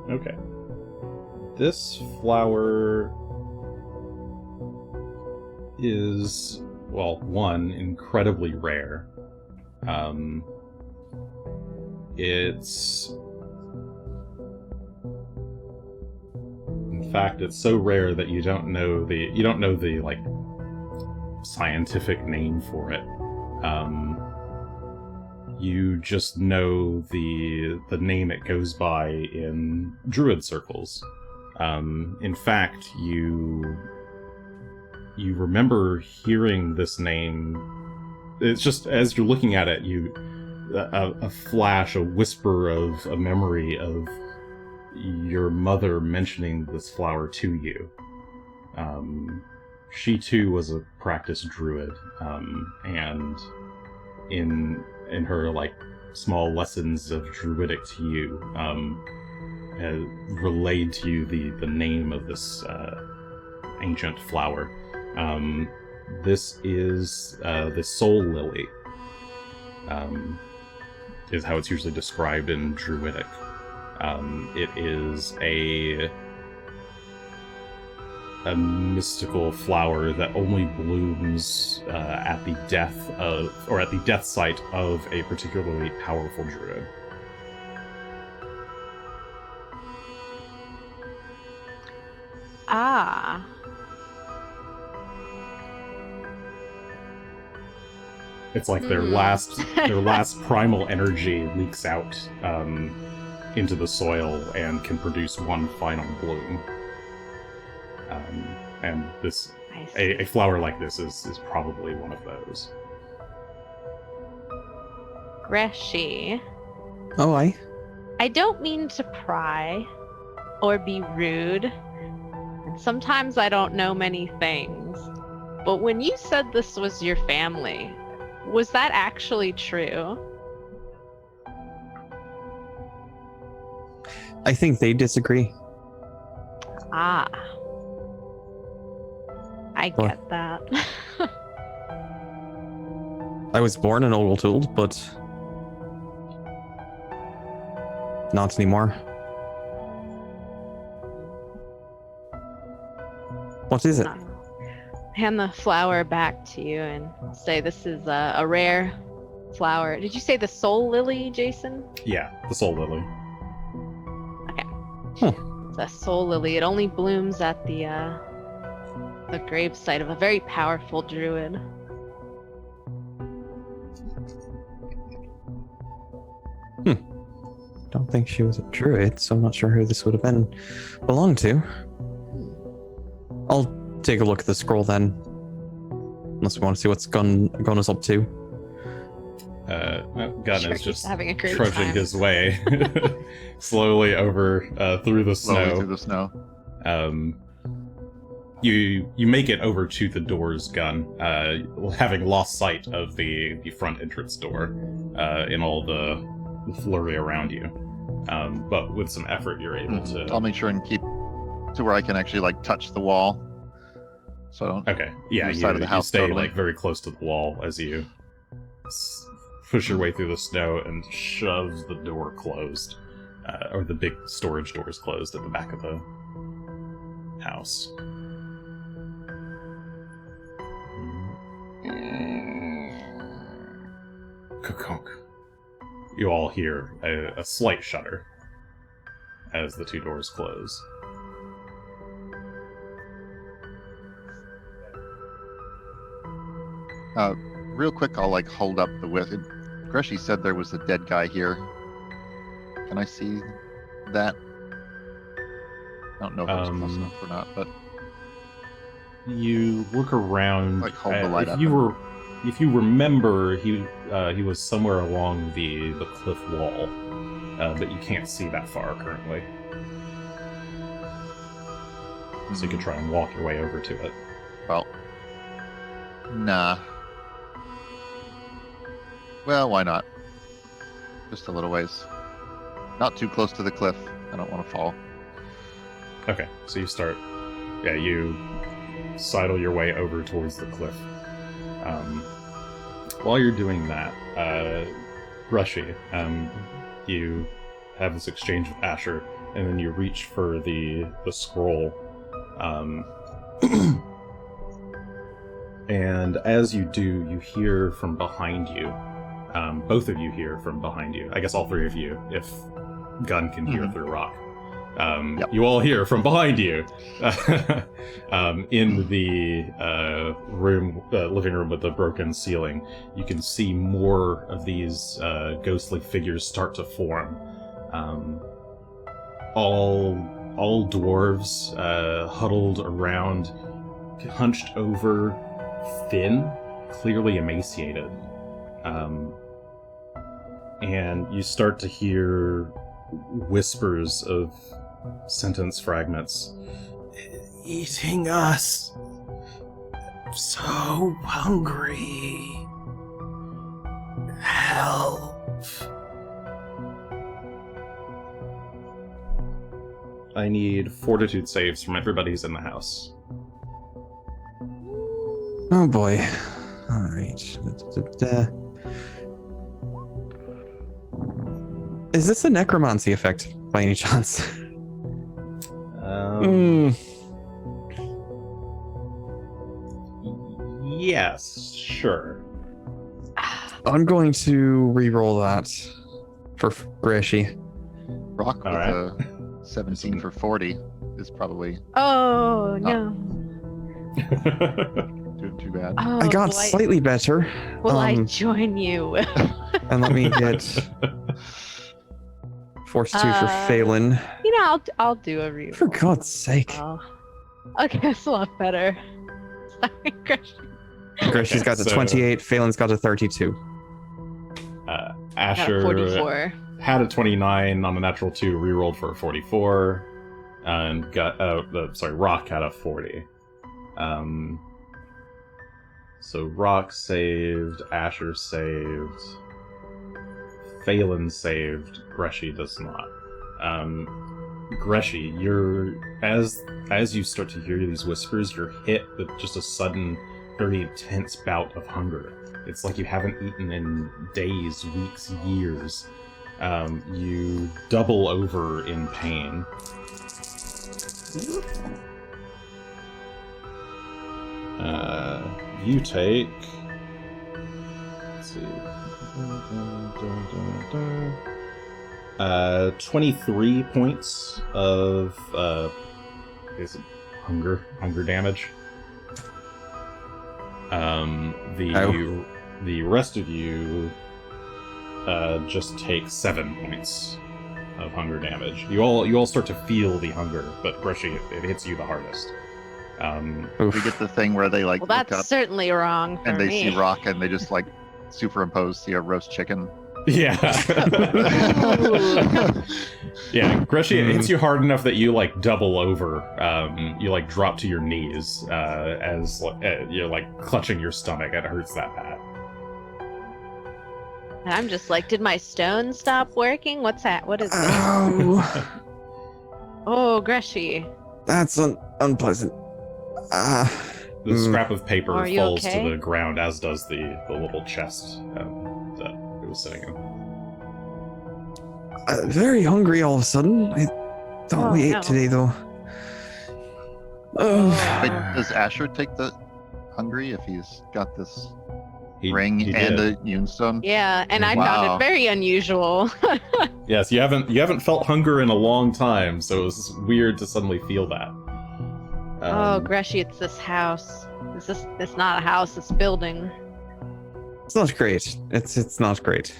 Okay. This flower is, well, one, incredibly rare. It's... In fact, it's so rare that you don't know the like scientific name for it. You just know the name it goes by in druid circles. In fact, you remember hearing this name. It's just as you're looking at it, a flash, a whisper of a memory of your mother mentioning this flower to you. She too was a practiced druid, and in her like small lessons of druidic to you, relayed to you the name of this ancient flower. This is the soul lily. Is how it's usually described in druidic. It is a mystical flower that only blooms at the death site of a particularly powerful druid. Ah. It's like their last primal energy leaks out into the soil and can produce one final bloom. And this I see. a flower like this is probably one of those. Greshy. Oh, I don't mean to pry or be rude, and sometimes I don't know many things, but when you said this was your family, was that actually true? I think they disagree. Ah. I Well- get that. I was born in Ogletold, but not anymore. What is it? Hand the flower back to you and say this is a rare flower. Did you say the soul lily, Jason? Yeah, the soul lily. It's a soul lily. It only blooms at the gravesite of a very powerful druid. Don't think she was a druid, so I'm not sure who this would have been belonged to. I'll take a look at the scroll then. Unless we want to see what's Gunn is up to. Gunn Sure, is he's just having a great trudging time. his way slowly over through the Slowly snow. through the snow. You make it over to the doors, Gunn, having lost sight of the front entrance door in all the flurry around you. But with some effort, you're able to. I'll make sure and keep to where I can actually like touch the wall. So I don't. Okay, yeah, the side of the house, stay totally. like very close to the wall as you push your way through the snow and shove the door closed, or the big storage doors closed at the back of the house. Kukunk. You all hear a slight shudder as the two doors close. Real quick, I'll like hold up the whip. Greshy said there was a dead guy here. Can I see that? I don't know if it's close enough or not, but you look around. like hold the light up. If you remember, he was somewhere along the cliff wall, but you can't see that far currently. So you could try and walk your way over to it. Well, nah. Well, why not? Just a little ways. Not too close to the cliff. I don't want to fall. Okay, so you start. Yeah, you sidle your way over towards the cliff. While you're doing that, Greshy, you have this exchange with Asher, and then you reach for the scroll. And as you do, you hear from behind you. Both of you hear from behind you. I guess all three of you, if Gunn can hear through rock. Yep. You all hear from behind you in the living room with the broken ceiling. You can see more of these ghostly figures start to form. All dwarves huddled around, hunched over, thin, clearly emaciated. And you start to hear whispers of sentence fragments. Eating us. So hungry. Help. I need fortitude saves from everybody who's in the house. Oh boy. Alright. Is this a necromancy effect by any chance? Yes, sure. I'm going to re-roll that for Greshy. Rock with Alright. a 17 for 40 is probably Oh no. doing too bad. Oh, I got will slightly better. Will I join you? And let me get Fortitude for Phelan. You know, I'll do a reroll. For God's sake. Oh. Okay, that's a lot better. Sorry, Greshy. Greshy's got a 28, Phelan's got a 32. Asher 44. had a 29 on a natural 2, rerolled for a 44, and Rock had a 40. So Rock saved, Asher saved, Phelan saved, Greshy does not. Greshy, as you start to hear these whispers, you're hit with just a sudden, very intense bout of hunger. It's like you haven't eaten in days, weeks, years. You double over in pain. You take... Let's see... 23 points of is it hunger damage. The rest of you just take 7 points of hunger damage. You all start to feel the hunger, but Greshy, it hits you the hardest. We get the thing where they like Well, look that's up certainly wrong for and they me. see Rock and they just like superimpose the roast chicken. Yeah. Yeah, Greshy, it hits you hard enough that you like double over. You like drop to your knees as you're like clutching your stomach. It hurts that bad. And I'm just like, did my stone stop working? What's that? What is it? Oh, Oh, Greshy. that's unpleasant. The scrap of paper Are you falls okay? to the ground, as does the little chest that it was sitting in. Very hungry all of a sudden. I thought we ate today, though. Wait, does Asher take the hungry if he's got this ring and a Yunstone? Yeah, and I found it very unusual. Yes, you haven't felt hunger in a long time, so it was weird to suddenly feel that. Greshy, it's this house. It's not a house, it's a building. It's not great. It's not great.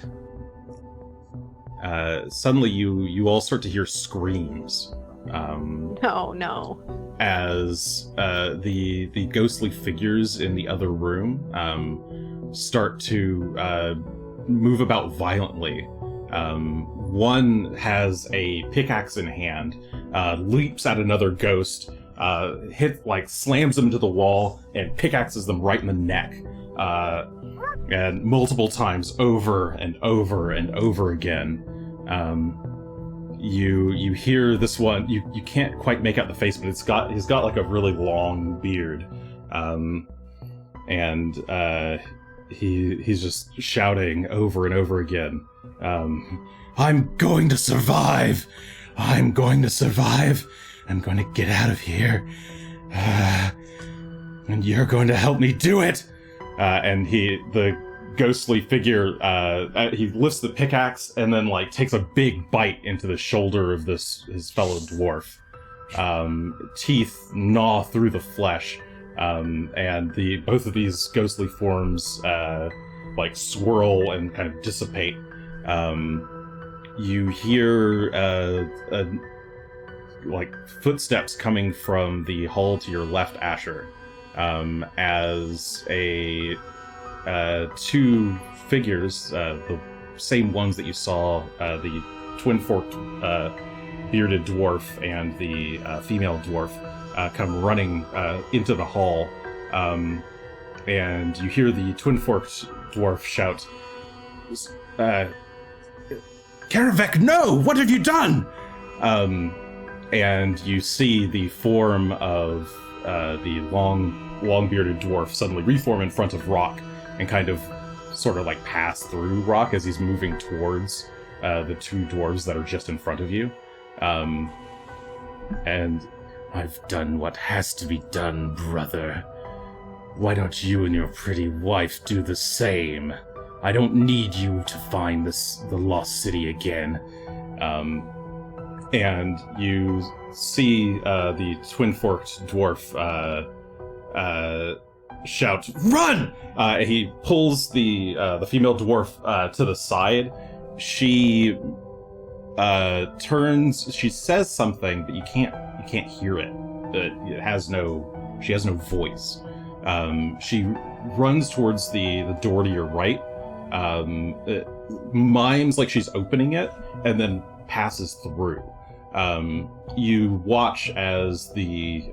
Suddenly you all start to hear screams. No. As the ghostly figures in the other room start to move about violently. One has a pickaxe in hand, leaps at another ghost, slams them to the wall, and pickaxes them right in the neck. And multiple times over and over and over again. You hear this one, you can't quite make out the face, but he's got like a really long beard. He's just shouting over and over again. I'm going to survive! I'm going to survive! I'm going to get out of here. And you're going to help me do it! And the ghostly figure, he lifts the pickaxe and then takes a big bite into the shoulder of his fellow dwarf. Teeth gnaw through the flesh, and both of these ghostly forms swirl and kind of dissipate. You hear footsteps coming from the hall to your left, Asher, as two figures, the same ones that you saw, the twin-forked bearded dwarf and the female dwarf, come running into the hall, and you hear the twin-forked dwarf shout, Karavek, no! What have you done? And you see the form of the long-bearded dwarf suddenly reform in front of Rock and kind of sort of pass through Rock as he's moving towards the two dwarves that are just in front of you. And I've done what has to be done, brother. Why don't you and your pretty wife do the same? I don't need you to find the lost city again. And you see the twin-forked dwarf shout, "Run!" He pulls the female dwarf to the side. She turns. She says something, but you can't hear it. She has no voice. She runs towards the door to your right. It mimes like she's opening it, and then passes through. You watch as the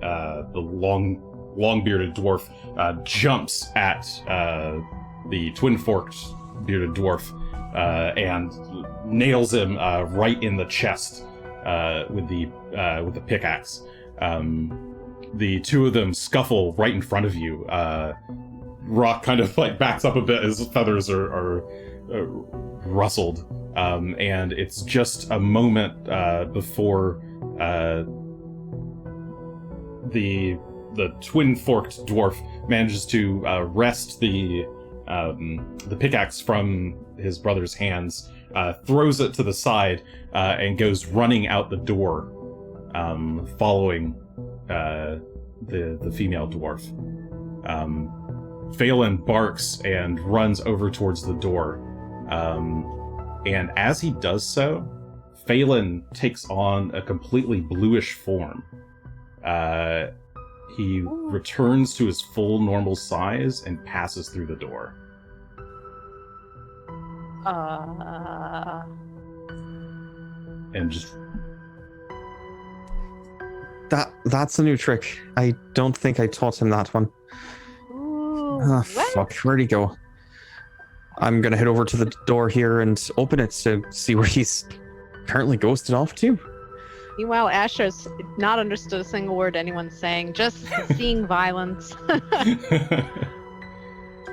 long-bearded dwarf jumps at the twin-forked bearded dwarf and nails him right in the chest with the pickaxe. The two of them scuffle right in front of you. Rock kind of backs up a bit as feathers are rustled, and it's just a moment before the twin-forked dwarf manages to wrest the pickaxe from his brother's hands, throws it to the side, and goes running out the door, following the female dwarf. Phelan barks and runs over towards the door. And as he does so, Phelan takes on a completely bluish form. He returns to his full normal size and passes through the door. And just... That's a new trick. I don't think I taught him that one. Fuck, where'd he go? I'm gonna head over to the door here and open it to see where he's currently ghosted off to. Meanwhile, Asher's not understood a single word anyone's saying, just seeing violence.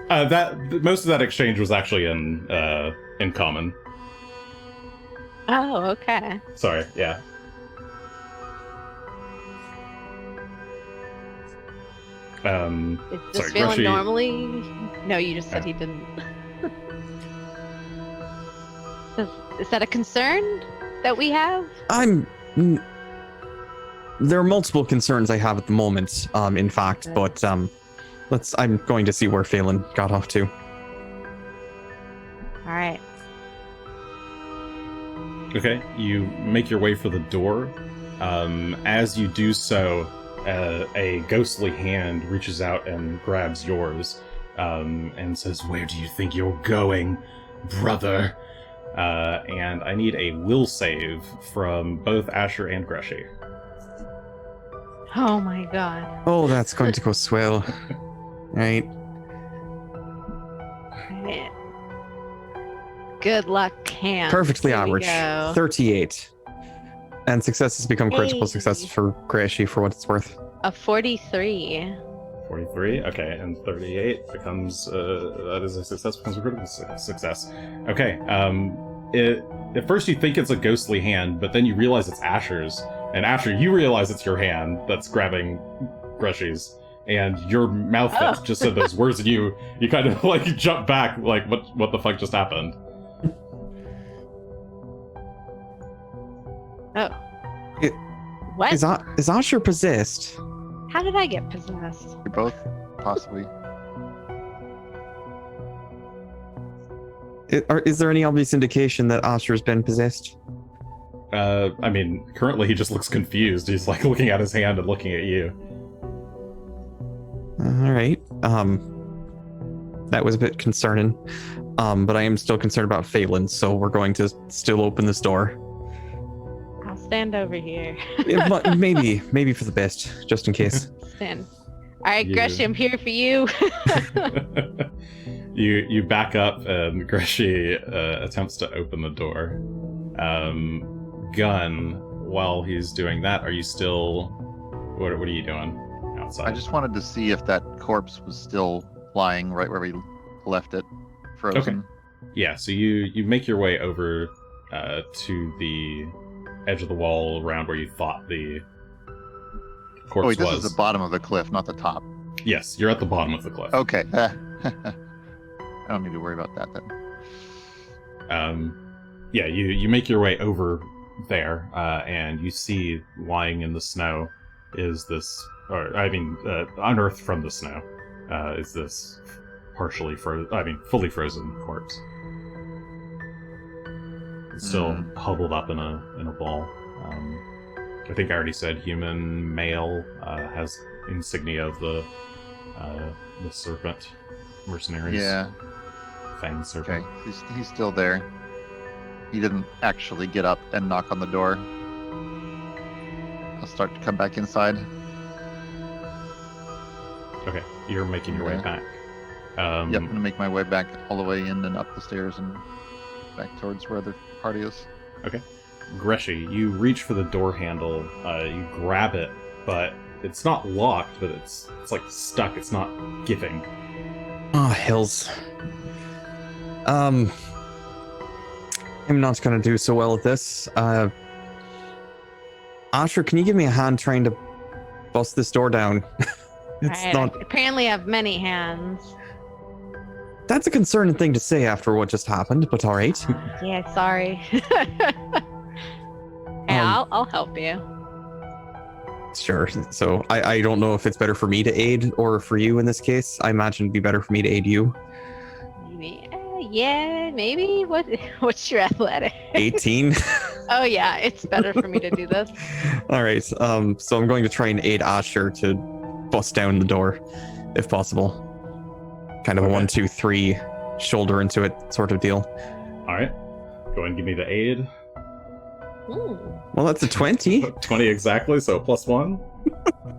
Most of that exchange was actually in common. Oh, okay. Sorry, yeah. Is this Sorry, feeling Greshy. normally? No, you just said he didn't. Is that a concern that we have? There are multiple concerns I have at the moment, in fact, but I'm going to see where Phelan got off to. All right. Okay, you make your way for the door. As you do so, a ghostly hand reaches out and grabs yours, and says, "Where do you think you're going, brother?" And I need a will save from both Asher and Greshy. Oh my god. Oh, that's going to go swell. Right. Right. Good luck, hand. Perfectly Here we average. go. 38. And success has become critical Hey. success for Greshy for what it's worth. A 43. 43, okay, and 38 becomes, that is a success, becomes a critical success. Okay, at first you think it's a ghostly hand, but then you realize it's Asher's, and Asher, you realize it's your hand that's grabbing Greshy's, and your mouth that just said those words, and you kind of, like, jump back, like, what the fuck just happened? Oh. It- What? Is Asher possessed? How did I get possessed? You're both, possibly. Is there any obvious indication that Asher's been possessed? I mean, currently he just looks confused. He's, like, looking at his hand and looking at you. Alright. That was a bit concerning. But I am still concerned about Phelan, so we're going to still open this door. I'll stand over here. Yeah, but maybe for the best, just in case. Stand. All right, You- Greshy, I'm here for you. You back up, and Greshy attempts to open the door. Gunn, while he's doing that, are you still... What are you doing outside? I just wanted to see if that corpse was still lying right where we left it, frozen. Yeah, so you make your way over to the edge of the wall around where you thought the corpse Oh wait, this was. is the bottom of the cliff, not the top. Yes, you're at the bottom of the cliff. Okay. I don't need to worry about that then. Yeah, you make your way over there, and you see lying in the snow is this, unearthed from the snow, is this fully frozen corpse. It's still huddled up in a ball. I think I already said human male, has insignia of the serpent mercenaries. Yeah. Fang serpent. Okay. He's still there. He didn't actually get up and knock on the door. I'll start to come back inside. Okay, you're making your way Okay. back. Yep, I'm gonna make my way back all the way in and up the stairs and back towards where the party is. Greshy, you reach for the door handle, you grab it, but it's not locked, but it's like stuck, it's not giving. Oh, hills. I'm not gonna do so well at this. Asher, can you give me a hand trying to bust this door down? It's All right, not. I apparently have many hands. That's a concerning thing to say after what just happened, but alright. Yeah, sorry. Yeah, I'll help you. Sure. So I don't know if it's better for me to aid or for you in this case. I imagine it'd be better for me to aid you. Maybe. Yeah, maybe. What's your athletic? 18. Oh yeah, it's better for me to do this. Alright. So I'm going to try and aid Asher to bust down the door, if possible. Kind of a Okay. 1, 2, 3 shoulder into it sort of deal. Alright, go ahead and give me the aid. Well, that's a 20. 20 exactly, so +1.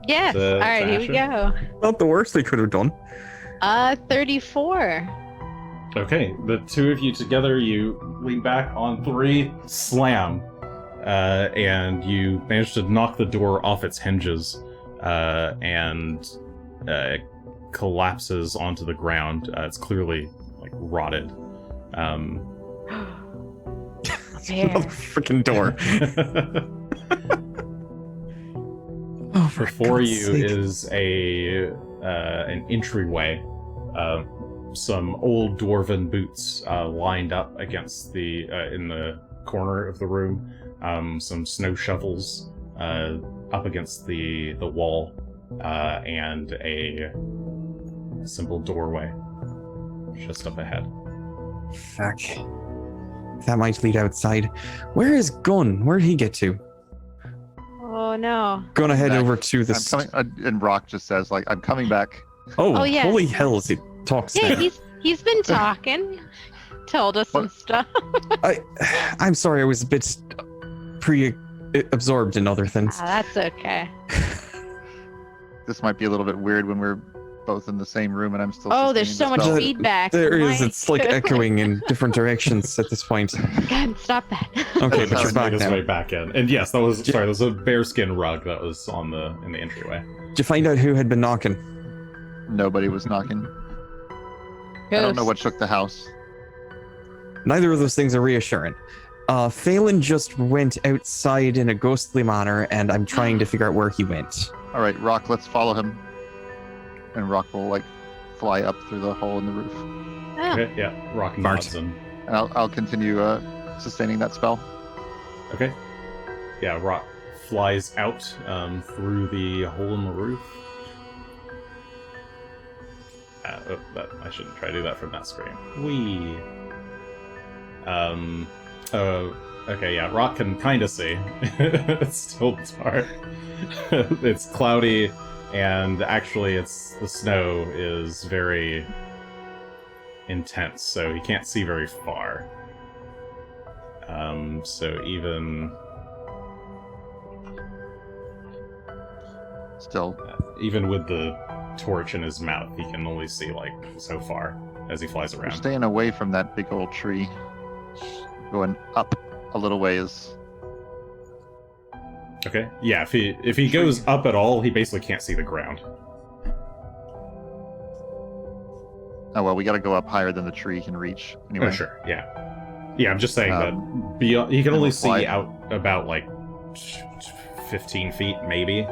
Yes. To All right, here we go. Not the worst they could have done. 34. Okay, the two of you together, you lean back on 3, slam, and you manage to knock the door off its hinges, and collapses onto the ground. It's clearly like rotted. Another freaking door. Oh, for Before God's you sake. is an entryway. Some old dwarven boots lined up against the in the corner of the room. Some snow shovels up against the wall, and a simple doorway just up ahead. Fuck. That might lead outside. Where is Gunn? Where'd he get to? Oh no. Gonna head Back. over to the. I'm coming, and Rock just says, like, I'm coming back. Oh, Oh, yeah. holy hell! As he talks Yeah, there. he's been talking. Told us some What? stuff. I'm sorry, I was a bit absorbed in other things. That's okay. This might be a little bit weird when we're both in the same room and I'm still. Oh, there's so sustaining much the spell. feedback. There is. My It's like goodness. echoing in different directions at this point. God, stop that. Okay, but you're Let's back make his now. way back in. And yes, that was sorry. There was a bearskin rug that was in the entryway. Did you find out who had been knocking? Nobody was knocking. I don't know what shook the house. Neither of those things are reassuring. Phelan just went outside in a ghostly manner, and I'm trying to figure out where he went. All right, Rock, let's follow him. And Rock will like fly up through the hole in the roof. Oh, Okay, yeah. Rock Bart. nods and And I'll continue sustaining that spell. okay. Yeah, Rock flies out through the hole in the roof. I shouldn't try to do that from that screen. Whee! Okay, yeah, Rock can kind of see. It's still dark. It's cloudy, and actually the snow is very intense, so he can't see very far. So even with the torch in his mouth, he can only see like so far as he flies We're around. staying away from that big old tree. Going up a little ways. Okay. Yeah, if he goes up at all, he basically can't see the ground. Oh well, we got to go up higher than the tree can reach. Anyway. Oh, sure. Yeah. Yeah, I'm just saying that beyond, he can and only we'll see fly. out about like 15 feet, maybe.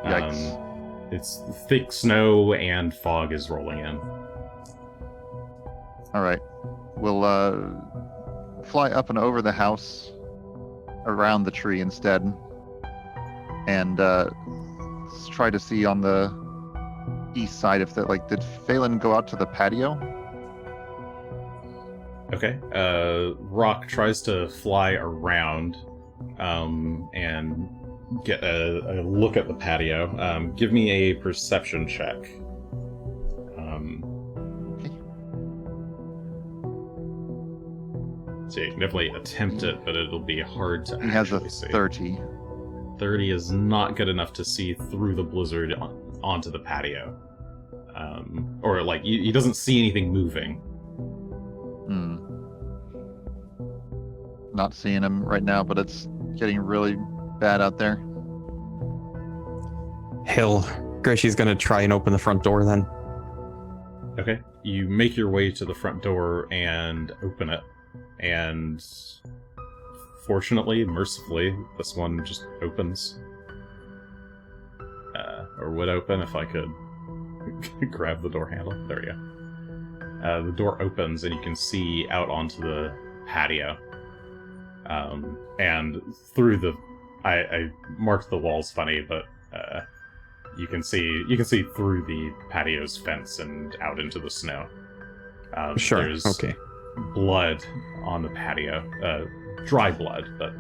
Yikes. It's thick snow and fog is rolling in. All right, we'll fly up and over the house, around the tree instead, and let's try to see on the east side if that did Phelan go out to the patio? Okay. Rock tries to fly around and get a look at the patio. Give me a perception check. So you can definitely attempt it, but it'll be hard to He has a actually see. 30. 30 is not good enough to see through the blizzard onto the patio. Or like he doesn't see anything moving. Hmm. Not seeing him right now, but it's getting really bad out there. Hill. Greshy's gonna try and open the front door then. Okay. You make your way to the front door and open it. And fortunately, mercifully, this one just opens. Or would open if I could grab the door handle. There we go. The door opens and you can see out onto the patio. And through the... I marked the walls funny, but you can see through the patio's fence and out into the snow. Sure. There's Okay. blood on the patio. Dry blood, but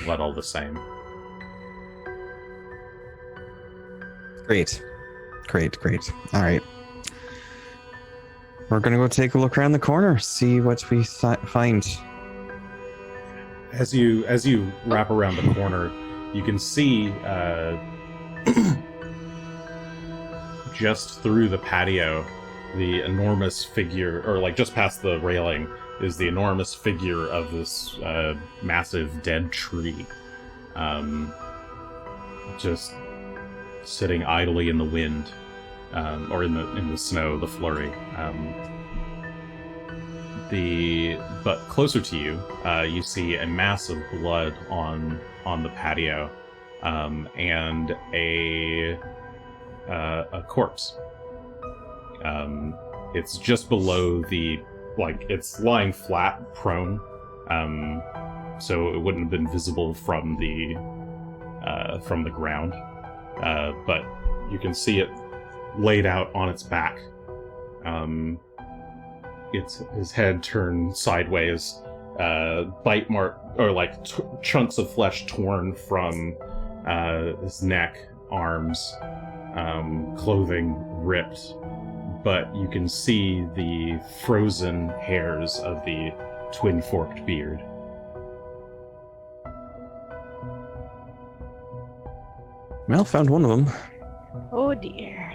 blood all the same. Great. Great. All right. We're gonna go take a look around the corner, see what we find. As you wrap around the corner, you can see just through the patio, the enormous figure, or like just past the railing, is the enormous figure of this massive dead tree, just sitting idly in the wind. or in the snow, the flurry. But closer to you, you see a mass of blood on the patio, and a corpse. It's just below it's lying flat, prone, so it wouldn't have been visible from the ground, but you can see it laid out on its back. His head turned sideways, bite mark or chunks of flesh torn from his neck, arms, clothing ripped, but you can see the frozen hairs of the twin forked beard. Well, found one of them. Oh dear.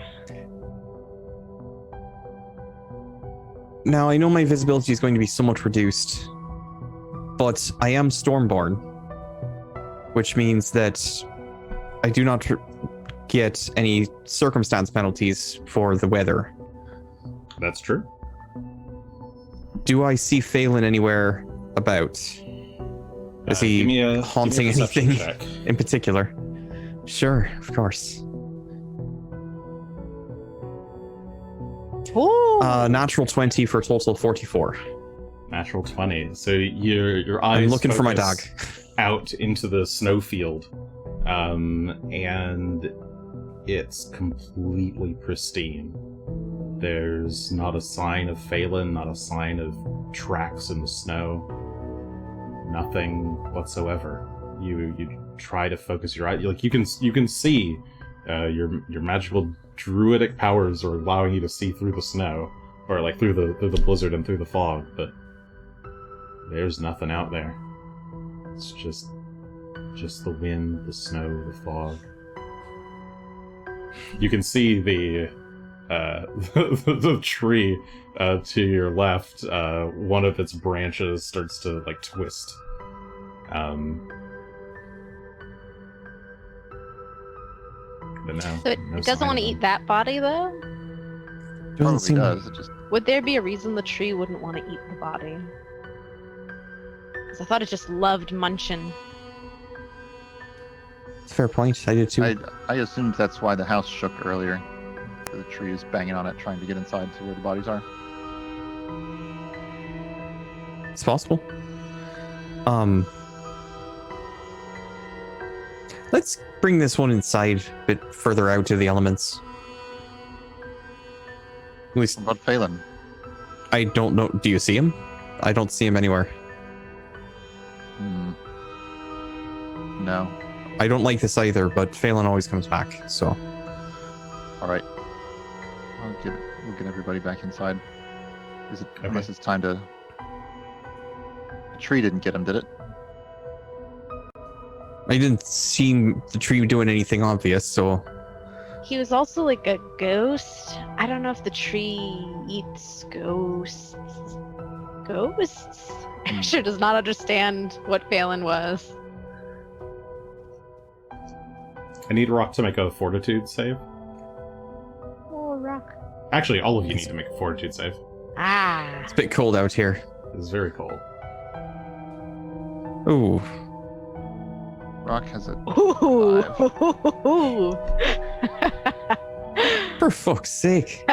Now, I know my visibility is going to be somewhat reduced, but I am Stormborn, which means that I do not get any circumstance penalties for the weather. That's true. Do I see Phelan anywhere about? Is he haunting anything check. in particular? Sure, of course. Ooh. Natural 20 for a total 44. Natural 20. So your eyes. I'm looking for my dog. Out into the snowfield, and it's completely pristine. There's not a sign of Phelan, not a sign of tracks in the snow. Nothing whatsoever. You try to focus your eye. You can see your magical druidic powers are allowing you to see through the snow, or through the blizzard and through the fog, but there's nothing out there. It's just the wind, the snow, the fog. You can see the tree to your left. One of its branches starts to twist. But no, So it doesn't want to eat that body, though? Doesn't Probably seem does. It just Would there be a reason the tree wouldn't want to eat the body? Because I thought it just loved munching. it's a fair point. I did too. I assumed that's why the house shook earlier. The tree is banging on it, trying to get inside to where the bodies are. It's possible. Let's bring this one inside a bit further out to the elements. At least, What about Phelan? I don't know. Do you see him? I don't see him anywhere. No. I don't like this either, but Phelan always comes back, so. All right. We'll get everybody back inside. Is it Okay. unless it's time to? The tree didn't get him, did it? I didn't see the tree doing anything obvious, so. He was also like a ghost. I don't know if the tree eats ghosts. Ghosts? Asher does not understand what Phelan was. I need Rock to make a fortitude save. Oh, rock. Actually, all of you need to make a fortitude save. Ah. It's a bit cold out here. It's very cold. Ooh. Rock has a Ooh. 5. For fuck's sake.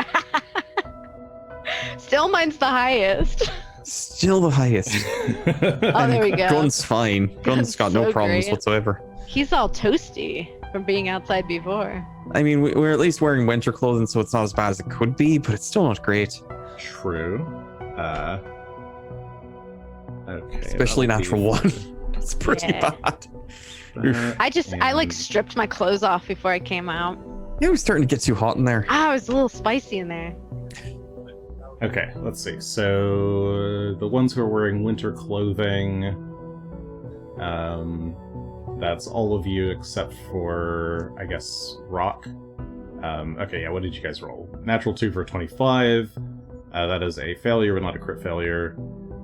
Still mine's the highest. Still the highest. Oh, there we go. Gun's fine. Gun's got no so problems great. whatsoever. He's all toasty from being outside before. I mean, we're at least wearing winter clothing, so it's not as bad as it could be, but it's still not great. True. Okay. Especially that'll natural be- one. It's pretty Yeah. bad. I And- stripped my clothes off before I came out. It was starting to get too hot in there. Ah, it was a little spicy in there. Okay, let's see. So the ones who are wearing winter clothing, that's all of you except for, I guess, Rock. Okay, yeah. What did you guys roll? Natural 2 for 25. That is a failure, but not a crit failure.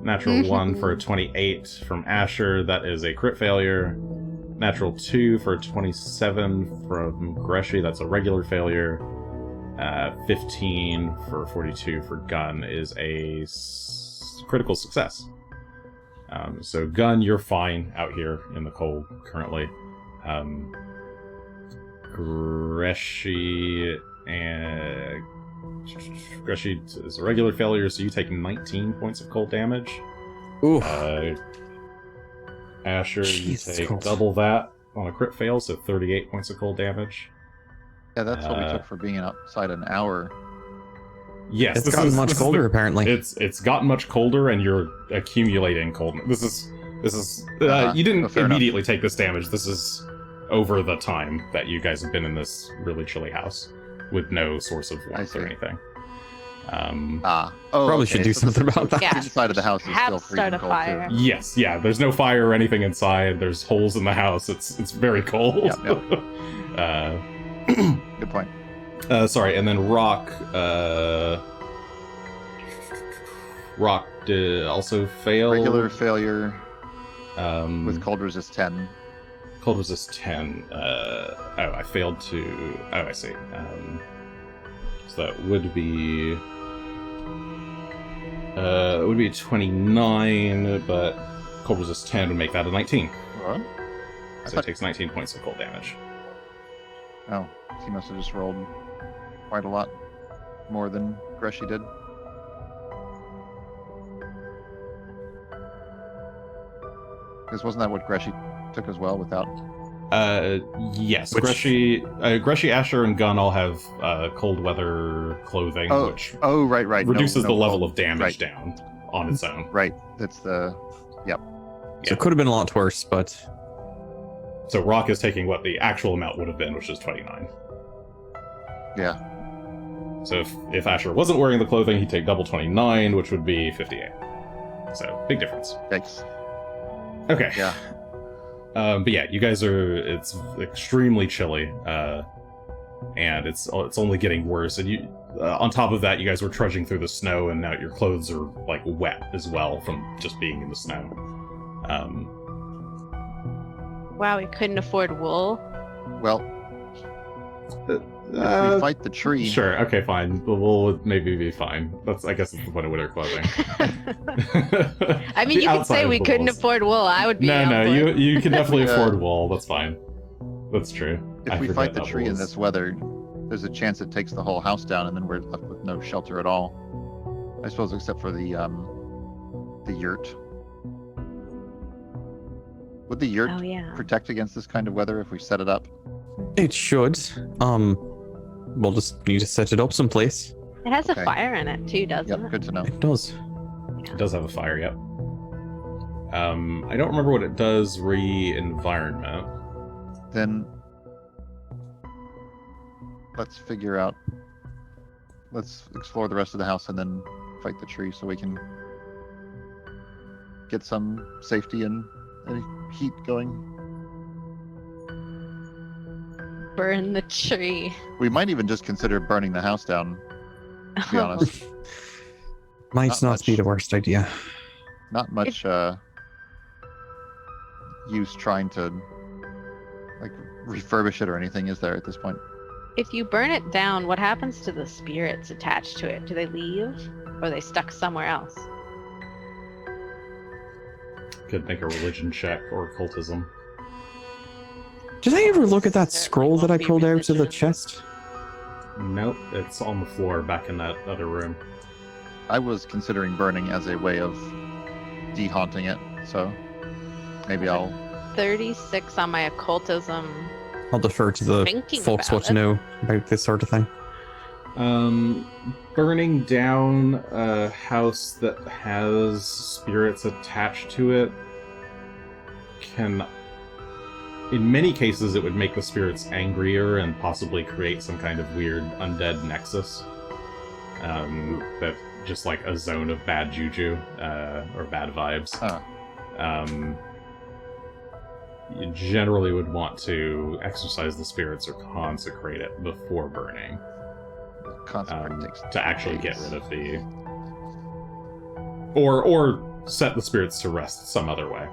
Natural 1 for a 28 from Asher. That is a crit failure. Natural 2 for a 27 from Greshy. That's a regular failure. 15 for 42 for Gunn is a critical success. So Gunn, you're fine out here in the cold currently. Greshy is a regular failure, so you take 19 points of cold damage. Ooh. Asher, Jesus, you take cold. double that on a crit fail, so 38 points of cold damage. Yeah, that's what we took for being outside an hour. Yes, It's gotten much colder, apparently. It's gotten much colder, and you're accumulating cold. This is Uh-huh. you didn't Fair immediately take this damage. This is over the time that you guys have been in this really chilly house with no source of warmth or see. anything. Probably should do something about that. Yeah. The side of the house is Have still start freezing a cold fire. too. Yes, yeah. There's no fire or anything inside. There's holes in the house. It's very cold. Yep, Good point. Sorry, and then Rock. Rock did also fail. Regular failure with with cold resist 10. cold resist 10. I failed to. Oh, I see. So that would be. It would be 29, but cold resist 10 would make that a 19. What? So it takes 19 points of cold damage. Oh, he must have just rolled quite a lot more than Greshy did. Because wasn't that what Greshy took as well without? Yes. Which- Greshy, Asher, and Gunn all have cold weather clothing, which Oh, right. reduces No the level cold. of damage Right. down on its own. Right. That's the. So it could have been a lot worse, but So Rock is taking what the actual amount would have been, which is 29. Yeah. So if Asher wasn't wearing the clothing, he'd take double 29, which would be 58. So big difference. Yikes. Okay. Yeah. But yeah, you guys it's extremely chilly, and it's only getting worse. And you, on top of that, you guys were trudging through the snow, and now your clothes are like wet as well from just being in the snow. Wow, we couldn't afford wool. Well, if we fight the tree. Sure. Okay. Fine. The wool would maybe be fine. I guess that's the point of winter clothing. I mean, The you could outside say of we the couldn't walls. afford wool. I would be. No, on board. you can definitely Yeah. afford wool. That's fine. That's true. If I we forget fight the that tree wool in is- this weather, there's a chance it takes the whole house down, and then we're left with no shelter at all. I suppose, except for the yurt. Would the yurt Oh yeah. protect against this kind of weather if we set it up? it should. We'll just need to set it up someplace. It has Okay. a fire in it too, doesn't Yep, it? good to know. It does. It does have a fire, yep. I don't remember what it does re-environment. Then let's explore the rest of the house and then fight the tree so we can get some safety and heat going. Burn the tree. We might even just consider burning the house down, to be honest. Might Not not be much. the worst idea. Not much use trying to like refurbish it or anything, is there, at this point? If you burn it down, what happens to the spirits attached to it? Do they leave? Or are they stuck somewhere else? Could make a religion check or occultism. Did I ever look at that Certainly scroll that I won't be pulled out of the religious. chest? Nope, it's on the floor back in that other room. I was considering burning as a way of de-haunting it, so maybe I'll 36 on my occultism. I'll defer to the Thinking folks about what to it. know about this sort of thing. Burning down a house that has spirits attached to it can, in many cases, it would make the spirits angrier and possibly create some kind of weird undead nexus. That just like a zone of bad juju, or bad vibes. You generally would want to exorcise the spirits or consecrate it before burning. consecrate takes To actually get days. rid of the... Or set the spirits to rest some other way.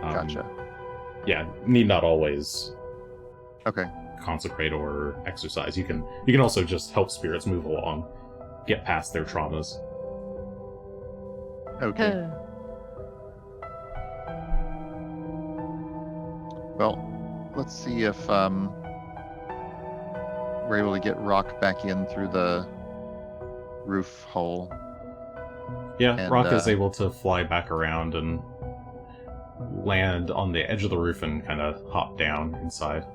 Gotcha. Yeah, need not always Okay. consecrate or exercise. You can also just help spirits move along, get past their traumas. Okay. Well, let's see if we're able to get Rock back in through the roof hole. Yeah, And, Rock is able to fly back around and land on the edge of the roof and kind of hop down inside.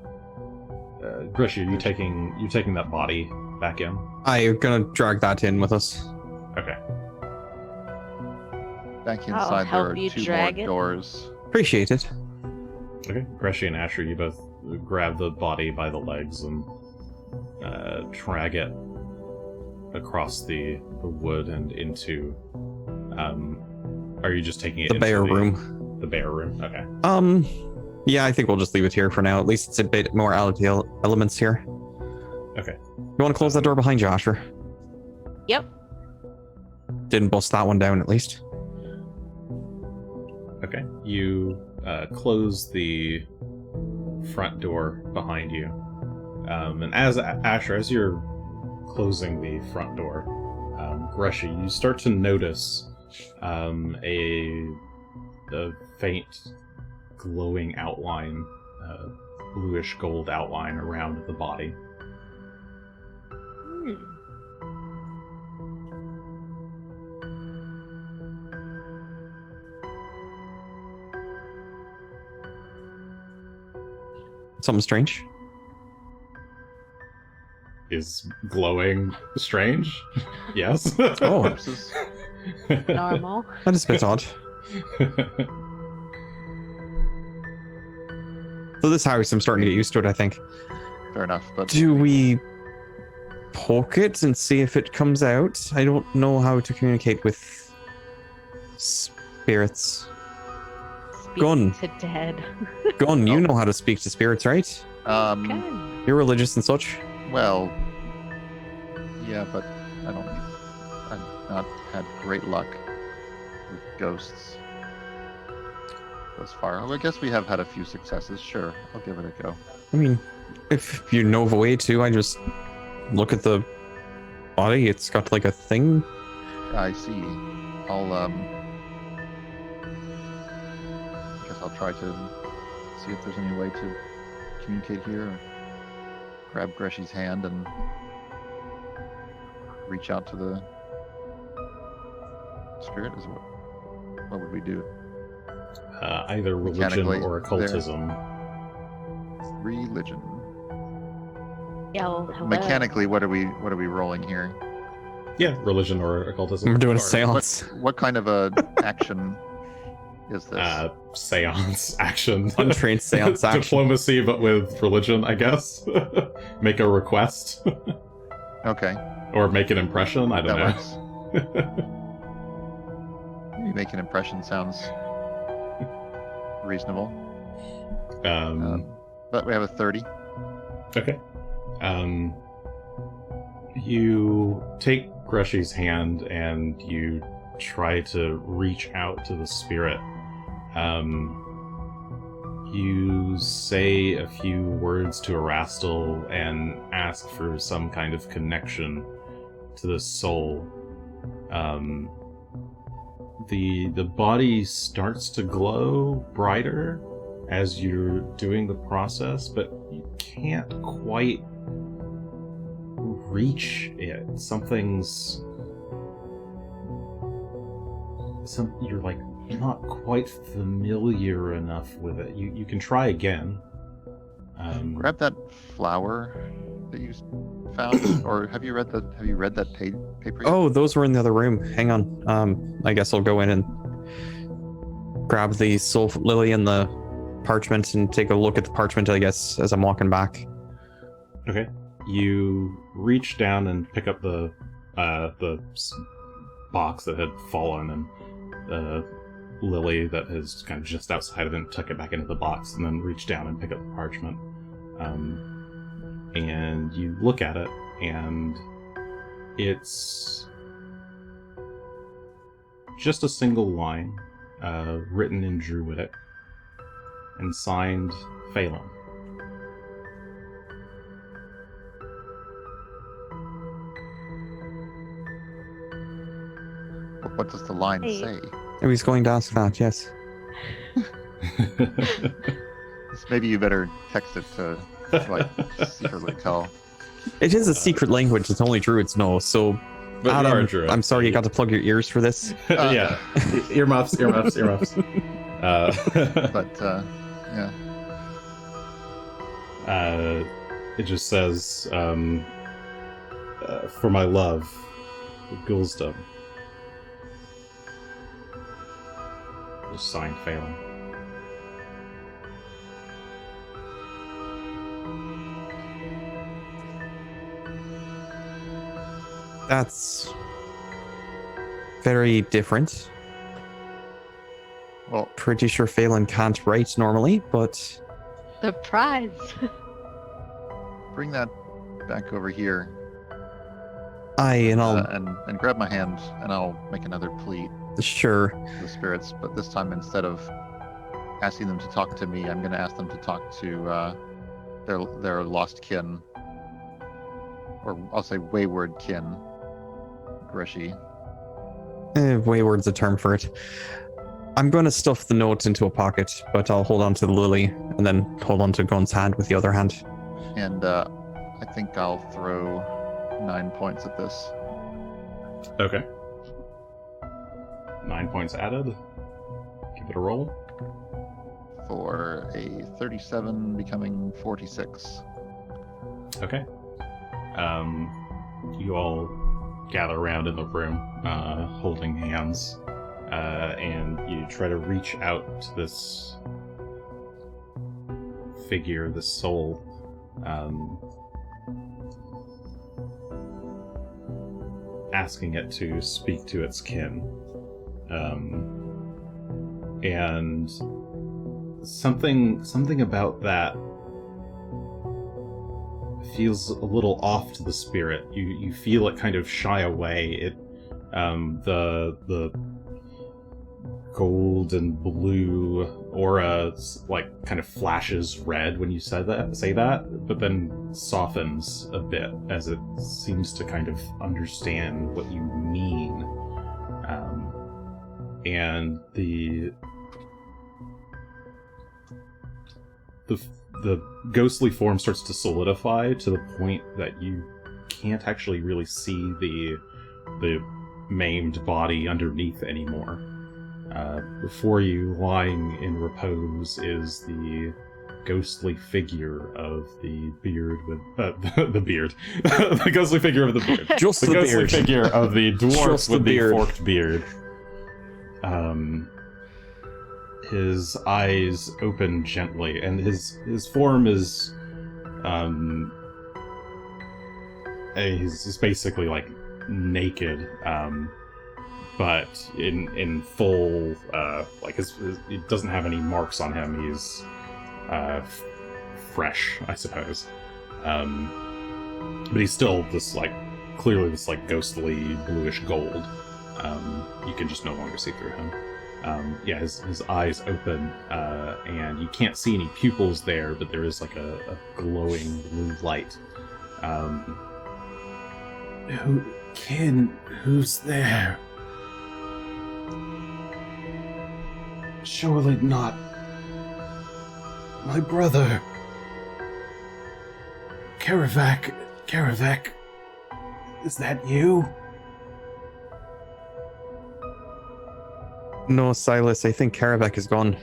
Greshy, are you taking that body back in? I'm gonna drag that in with us. Okay. Back I'll inside, there help are you 2 more drag it. doors. Appreciate it. Okay. Greshy and Asher, you both grab the body by the legs and drag it across the wood and into. Are you just taking it The into bear room. The bear room. Okay. Yeah, I think we'll just leave it here for now. At least it's a bit more elements here. Okay. You want to close that door behind you, Asher? Yep. Didn't bust that one down, at least. Okay. You close the front door behind you. And as Asher, as you're closing the front door, Greshy, you start to notice a faint glowing outline, bluish gold outline around the body. Something strange. Is glowing strange? Yes. Oh. Corpses. Normal. That is a bit odd. So this house, I'm starting to get used to it, I think. Fair enough, but Do we poke it and see if it comes out? I don't know how to communicate with spirits. Speak Gunn. to dead. Gunn, you Oh. know how to speak to spirits, right? Good. You're religious and such. well, yeah, but I've not had great luck with ghosts thus far. Well, I guess we have had a few successes. Sure, I'll give it a go. I mean, if you know of a way to, I just look at the body. It's got like a thing. I see. I'll guess I'll try to see if there's any way to communicate here. Or grab Greshy's hand and reach out to the spirit. What would we do? Either religion Mechanically, or occultism. Religion. Yeah, well, hello. Mechanically, what are we rolling here? Yeah, religion or occultism. We're doing a Or, seance. What kind of a action is this? Seance action. Untrained seance action. Diplomacy, but with religion, I guess. Make a request. Okay, Or make an impression, I don't that know. works. Maybe make an impression sounds reasonable. But we have a 30. Okay. You take Greshy's hand and you try to reach out to the spirit. You say a few words to Erastil and ask for some kind of connection to the soul. The body starts to glow brighter as you're doing the process, but you can't quite reach it. You're like not quite familiar enough with it. You can try again. Grab that flower that you found, or have you read that paper yet? Oh, those were in the other room. Hang on. I guess I'll go in and grab the soul lily and the parchment and take a look at the parchment, I guess, as I'm walking back. Okay. You reach down and pick up the box that had fallen, and the lily that is kind of just outside of it, and tuck it back into the box, and then reach down and pick up the parchment. And you look at it, and it's just a single line written in Druidic and signed Phelan. What does the line Hey. say? I was going to ask that, yes. Maybe you better text it to like secretly tell. It is a secret language, it's only druids know, so But you are a Adam, druid. I'm sorry you got to plug your ears for this. Yeah. Earmuffs. But yeah. It just says, for my love, Gulsdom. Just signed Phelan. That's very different. Well, Pretty sure Phelan can't write normally, but The prize. bring that back over here and I'll and grab my hand, and I'll make another plea sure. to the spirits. But this time, instead of asking them to talk to me, I'm going to ask them to talk to their lost kin, or I'll say wayward kin, Greshy. Wayward's a term for it. I'm going to stuff the note into a pocket, but I'll hold on to the lily and then hold on to Gunn's hand with the other hand. And I think I'll throw 9 points at this. Okay. 9 points added. Give it a roll. For a 37 becoming 46. Okay. You all gather around in the room, holding hands, and you try to reach out to this figure, this soul. Asking it to speak to its kin. And something about that feels a little off to the spirit. You feel it kind of shy away. It the gold and blue aura like kind of flashes red when you say that, but then softens a bit as it seems to kind of understand what you mean. And the ghostly form starts to solidify to the point that you can't actually really see the maimed body underneath anymore. Before you, lying in repose, is the ghostly figure of the beard with the beard, the ghostly figure of the beard, Just the the ghostly beard. figure of the dwarf Just with the the beard. forked beard. His eyes open gently, and his form is he's basically like naked, but in full like his he doesn't have any marks on him. He's fresh, I suppose, but he's still this like clearly this like ghostly bluish gold. You can just no longer see through him. His eyes open, and you can't see any pupils there, but there is like a glowing blue light. Who's there? Surely not my brother. Karavak, is that you? No, Silas, I think Karavak is gone.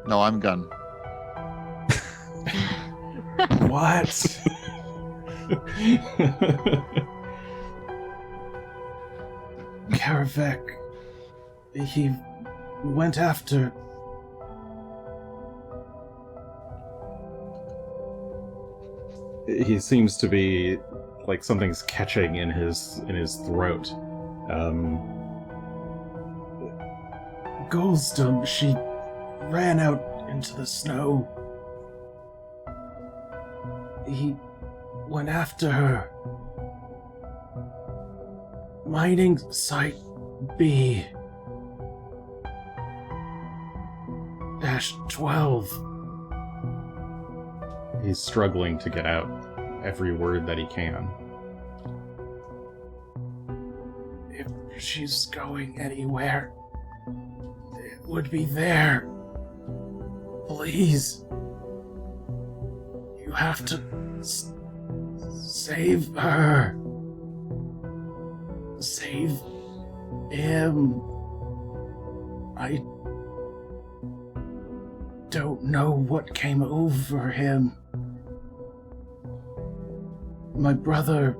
No, I'm Gunn. What? Karavak, he went after... He seems to be like something's catching in his throat. Goldston, she ran out into the snow. He went after her. Mining Site B. -12. He's struggling to get out every word that he can. If she's going anywhere, it would be there. Please. You have to save her. Save him. I don't know what came over him. My brother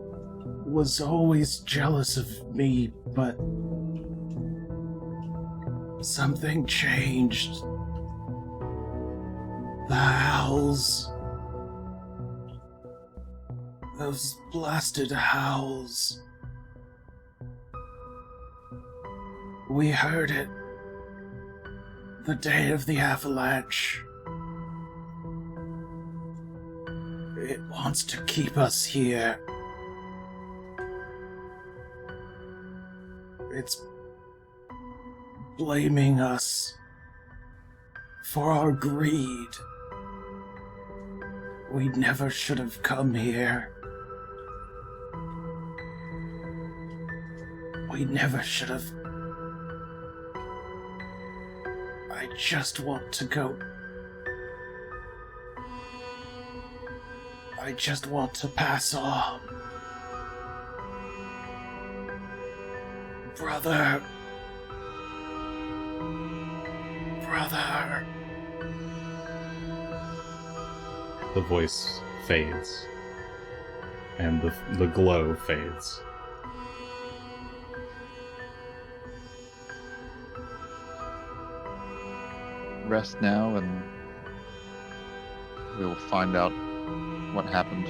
was always jealous of me, but something changed. The howls. Those blasted howls. We heard it the day of the avalanche. It wants to keep us here. It's blaming us for our greed. We never should have come here. We never should have. I just want to go. I just want to pass on. Brother. Brother. The voice fades, and the glow fades. Rest now, and we'll find out what happens.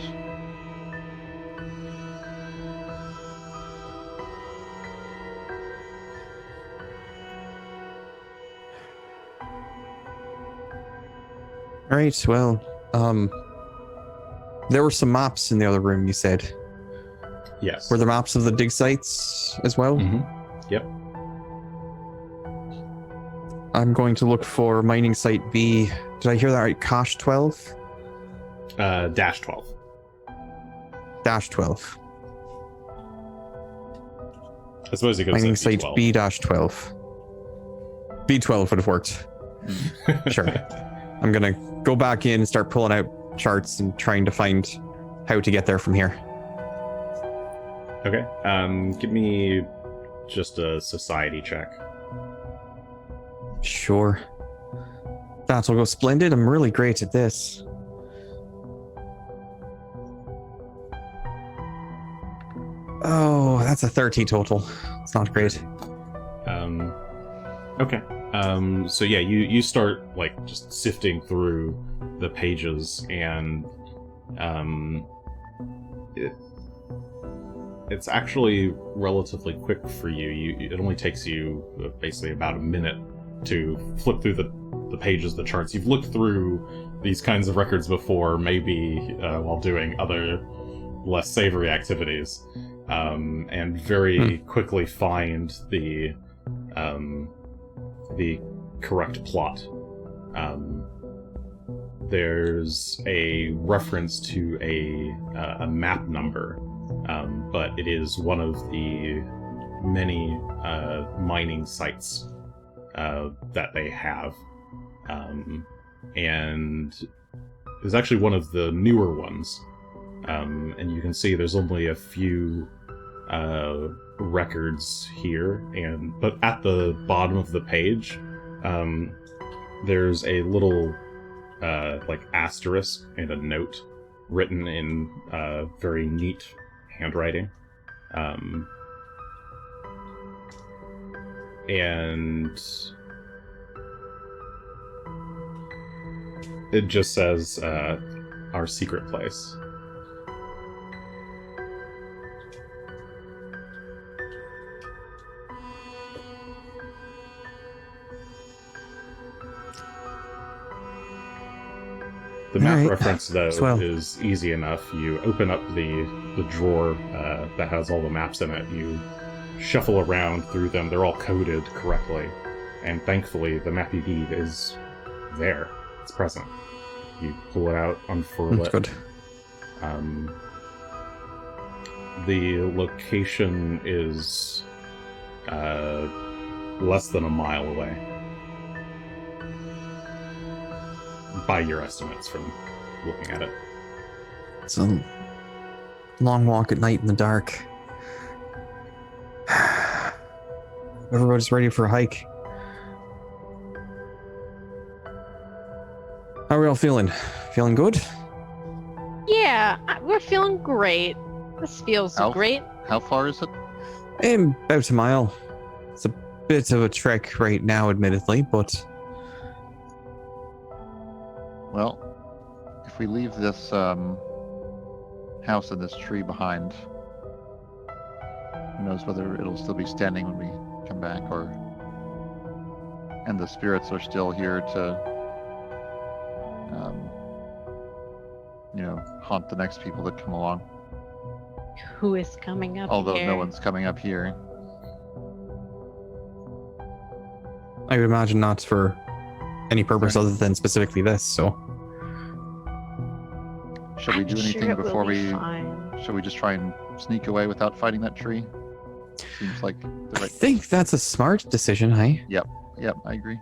All right, well, there were some maps in the other room, you said. Yes. Were there maps of the dig sites as well? Mm-hmm. Yep. I'm going to look for mining site B. Did I hear that right? Kosh 12? Dash 12. Dash 12. I suppose it goes Mining like site B12. B-12. B12 would have worked. Sure. I'm going to go back in and start pulling out charts and trying to find how to get there from here. Okay. Give me just a society check. Sure. That'll go splendid. I'm really great at this. Oh, that's a 30 total. It's not great. Okay. So yeah, you start like just sifting through the pages, and it's actually relatively quick for you. It only takes you basically about a minute to flip through the pages, the charts. You've looked through these kinds of records before, maybe while doing other less savory activities, and very quickly find the correct plot. There's a reference to a map number, but it is one of the many mining sites that they have, and it's actually one of the newer ones, and you can see there's only a few records here, but at the bottom of the page there's a little like asterisk and a note written in very neat handwriting, and it just says our secret place. The map reference, though, is easy enough. You open up the drawer that has all the maps in it. You shuffle around through them. They're all coded correctly. And thankfully, the map you need is there. It's present. You pull it out, unfurl That's it. good. The location is less than a mile away. By your estimates from looking at it. It's a long walk at night in the dark. Everybody's ready for a hike. How are we all feeling? Feeling good? Yeah, we're feeling great. This feels great. How far is it? About a mile. It's a bit of a trek right now, admittedly, but Well, if we leave this house and this tree behind, who knows whether it'll still be standing when we come back, and the spirits are still here to haunt the next people that come along. Who is coming up Although here? no one's coming up here. I would imagine not for any purpose other than specifically this, so. Should we I'm do sure anything it will before be we... fine. Should we just try and sneak away without fighting that tree? Seems like the I right... think that's a smart decision, hey? Yep, I agree.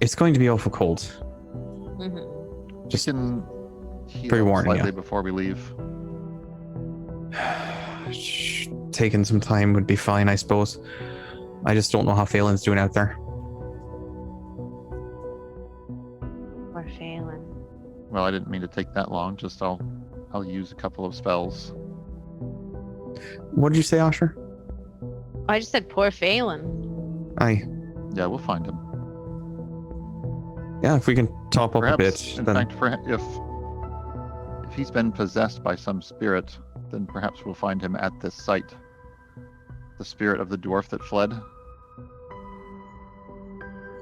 It's going to be awful cold. Mhm. Just We can heal pre-warning slightly you. before we leave. taking some time would be fine, I suppose. I just don't know how Phelan's doing out there. We're failing. Well, I didn't mean to take that long. Just I'll use a couple of spells. What did you say, Asher? I just said poor Phelan. Aye. Yeah, we'll find him. Yeah, if we can top up Perhaps, a bit, in then fact, if he's been possessed by some spirit, then perhaps we'll find him at this site. The spirit of the dwarf that fled.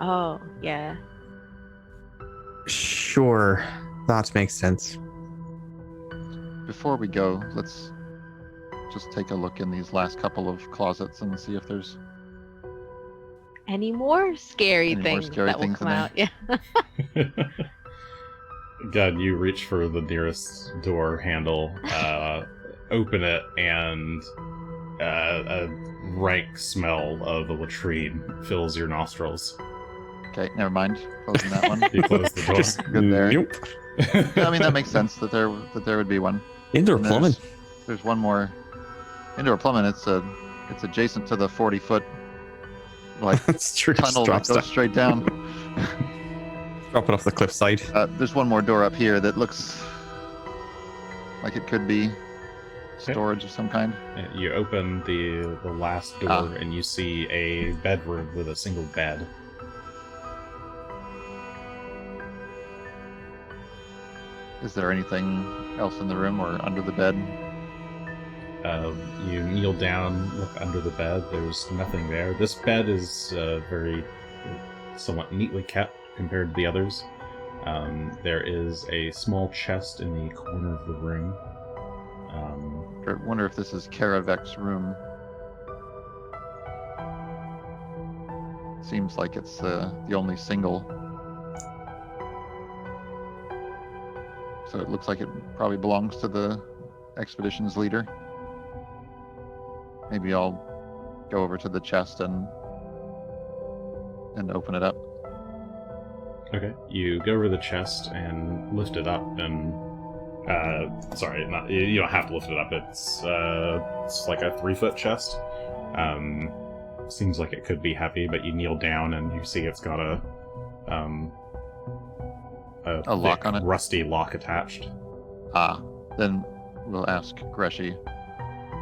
Oh, yeah. sure, that makes sense. Before we go, let's just take a look in these last couple of closets and see if there's... Any more scary Any more things scary that will things come in out? Yeah. God, you reach for the nearest door handle, open it, and a rank smell of a latrine fills your nostrils. Okay, never mind. Closing that one. You close the door. Just Good there. Nope. Yeah, I mean, that makes sense that there would be one. Indoor And plumbing. There's one more. Indoor plumbing. It's adjacent to the 40-foot like That's true. Just tunnel that drops goes down. straight down. Drop it off the cliffside. There's one more door up here that looks like it could be storage of some kind. You open the last door, Ah. and you see a bedroom with a single bed. Is there anything else in the room or under the bed? You kneel down, look under the bed. There's nothing there. This bed is very somewhat neatly kept compared to the others. There is a small chest in the corner of the room. I wonder if this is Karavek's room. Seems like it's the only single. So it looks like it probably belongs to the expedition's leader. Maybe I'll go over to the chest and open it up. Okay. You go over the chest and lift it up, and sorry, not you don't have to lift it up. It's like a 3-foot chest. Seems like it could be heavy, but you kneel down and you see it's got a lock thick, on it? rusty lock attached. Then we'll ask Greshy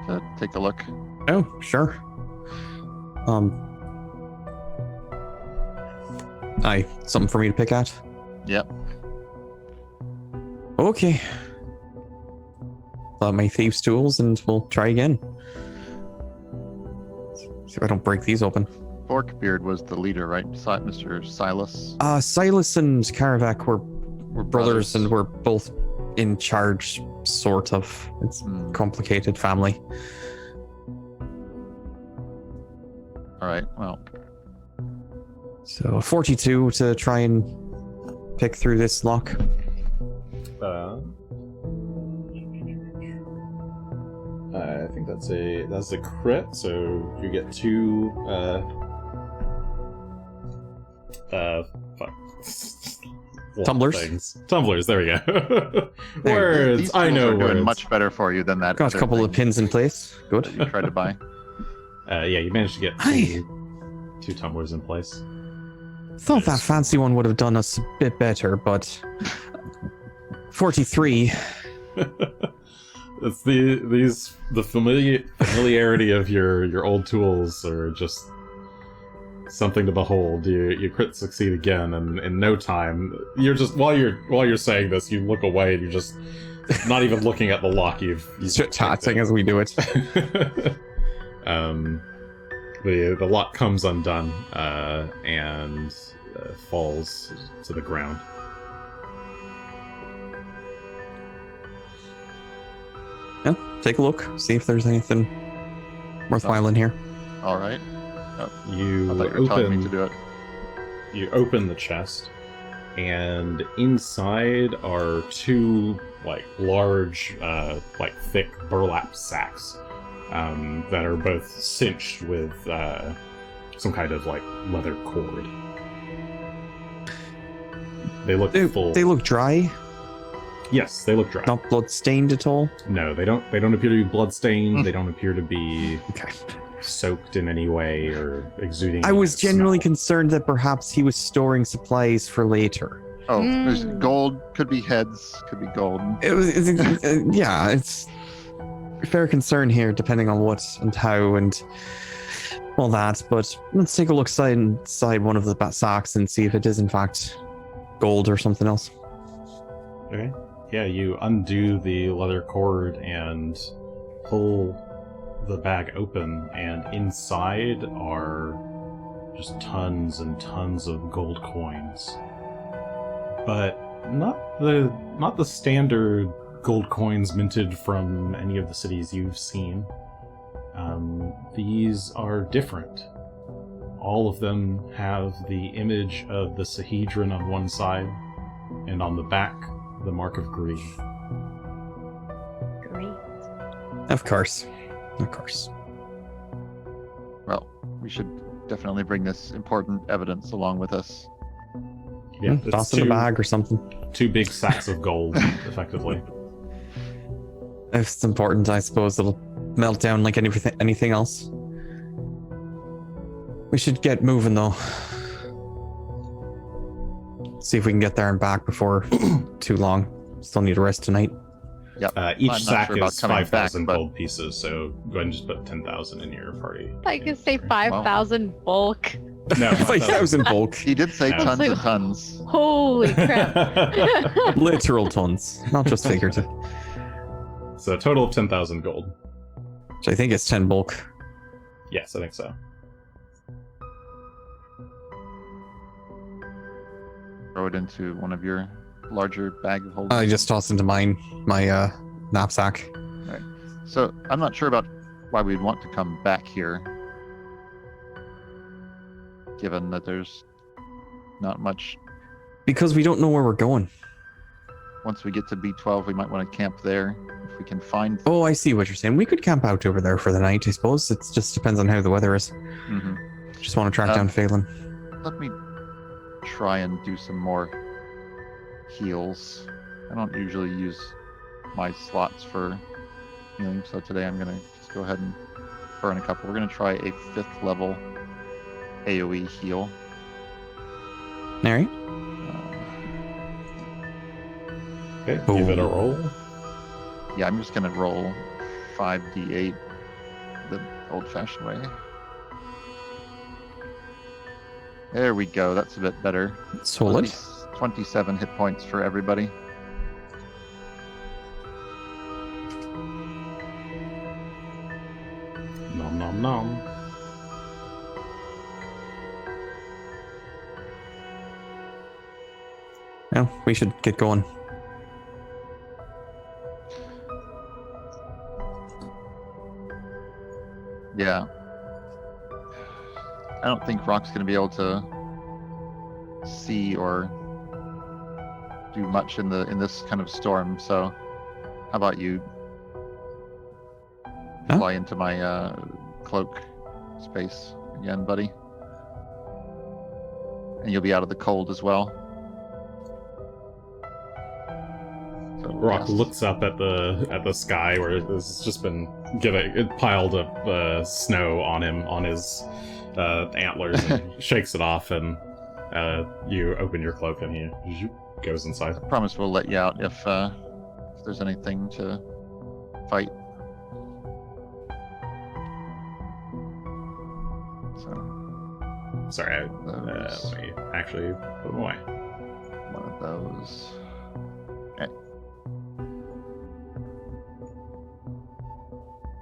to take a look. Oh, sure. Aye, something for me to pick at? Yep. Okay. My thieves' tools, and we'll try again. See if I don't break these open. Forkbeard was the leader, right? Mr. Silas. Silas and Karavak were brothers, and we're both in charge, sort of. It's Hmm. complicated family. All right. Well, So 42 to try and pick through this lock. I think that's a crit, so you get 2 fuck. Tumblers? Tumblers, there we go. There. Words, These I tools know are doing words. much better for you than that. Got a other couple of thing pins in place. Good. that you tried to buy. Yeah, you managed to get Hi. two tumblers in place. Thought that fancy one would have done us a bit better, but 43. It's the familiarity of your old tools are just something to behold. You crit succeed again, and in no time, you're just while you're saying this, you look away and you're just not even looking at the lock. You've Chatting as we do it. The lock comes undone and falls to the ground. Yeah, take a look. See if there's anything worthwhile in here. All right. You I thought you were telling me to open do it. you open the chest, and inside are 2 large, thick burlap sacks that are both cinched with some kind of leather cord. They look full. They look dry, Yes, they look dry. not blood stained at all. No, they don't. They don't appear to be bloodstained. They don't appear to be Okay. soaked in any way or exuding. I was smell. genuinely concerned that perhaps he was storing supplies for later. Oh, there's gold. Could be heads. Could be gold. Yeah, it's a fair concern here, depending on what and how and all that. But let's take a look inside one of the sacks and see if it is in fact gold or something else. Okay. Yeah, you undo the leather cord and pull the bag open, and inside are just tons and tons of gold coins. But not the standard gold coins minted from any of the cities you've seen. These are different. All of them have the image of the Sahedron on one side, and on the back, the mark of greed. Great. Of course. Of course. Well, we should definitely bring this important evidence along with us. Yeah, it's Toss in a bag or something. 2 big sacks of gold, effectively. If it's important, I suppose it'll melt down like anything else. We should get moving, though. See if we can get there and back before too long. Still need a rest tonight. Yep. Each I'm not sack sure about is coming 5,000 back, but- gold pieces, so go ahead and just put 10,000 in your party. I could say 5,000 bulk. No, 5,000 bulk. He did say Yeah. tons and tons. Holy crap. Literal tons, not just figurative. So a total of 10,000 gold. Which I think is 10 bulk. Yes, I think so. Throw it into one of your larger bag of holding. I just tossed into my knapsack. So I'm not sure about why we'd want to come back here, given that there's not much. Because we don't know where we're going. Once we get to B12, we might want to camp there if we can find. Oh, I see what you're saying. We could camp out over there for the night, I suppose. It just depends on how the weather is. Mhm. Just want to track down Phelan. Let me try and do some more heals. I don't usually use my slots for healing, so today I'm gonna just go ahead and burn a couple. We're gonna try a 5th level AoE heal. Alright. Okay, give it a roll. Yeah, I'm just gonna roll 5d8 the old-fashioned way. There we go. That's a bit better. Solid. 27 hit points for everybody. Nom nom nom. Well, we should get going. Yeah. I don't think Rock's going to be able to see or do much in this kind of storm. So, how about you? Huh? fly into my cloak space again, buddy. And you'll be out of the cold as well. So, Rock yes. looks up at the sky where there's just been piled up snow on him, on his antlers, and shakes it off, and you open your cloak and he goes inside. I promise we'll let you out if there's anything to fight. So, Sorry, those, let me actually put them away. one of those.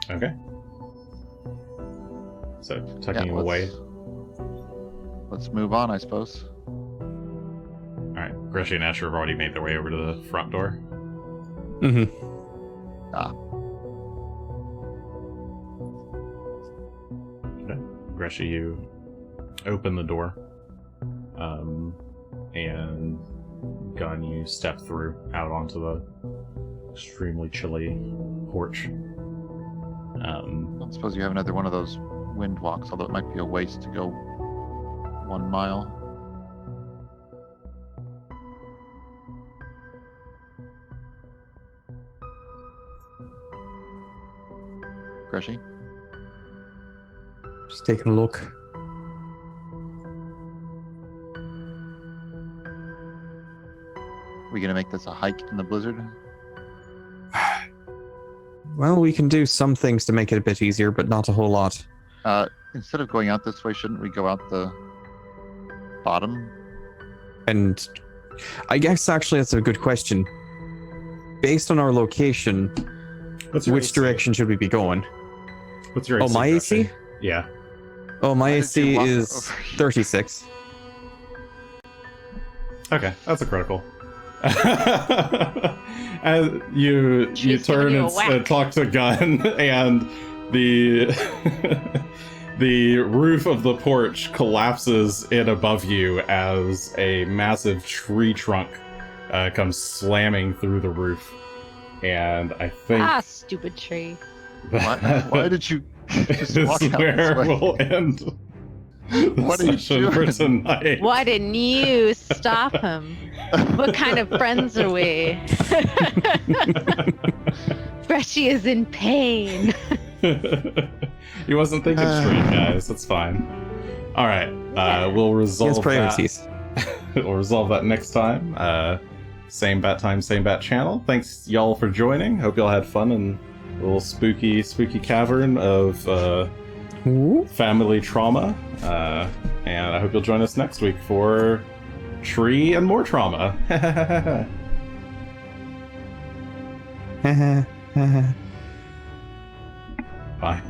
Okay. So, tucking him away. Let's move on, I suppose. Alright, Greshy and Asher have already made their way over to the front door. Mm-hmm. Okay. Greshy, you open the door. And Gunn, you step through out onto the extremely chilly porch. I suppose you have another one of those wind walks, although it might be a waste to go 1 mile. Greshy? Just taking a look. We gonna make this a hike in the blizzard? Well, we can do some things to make it a bit easier, but not a whole lot. Instead of going out this way, shouldn't we go out the bottom? And I guess actually that's a good question. Based on our location, What's your which AC? direction should we be going? What's your Oh, AC? my AC? Greshy? Yeah. Oh, my Why did you AC walk is over here? 36. Okay, that's a critical. As you She's turn giving you a and whack. talk to Gunn, and the the roof of the porch collapses in above you as a massive tree trunk comes slamming through the roof. And I think Ah, stupid tree. Why did you just this walk is out where this way? we'll end the What are you session for doing? tonight. Why didn't you stop him? What kind of friends are we? Greshy is in pain. He wasn't thinking straight, guys. That's fine. All right, we'll He has resolve that. priorities. We'll resolve that next time. Same bat time, same bat channel. Thanks y'all for joining. Hope y'all had fun in a little spooky cavern of Ooh. family trauma. And I hope you'll join us next week for tree and more trauma. Bye.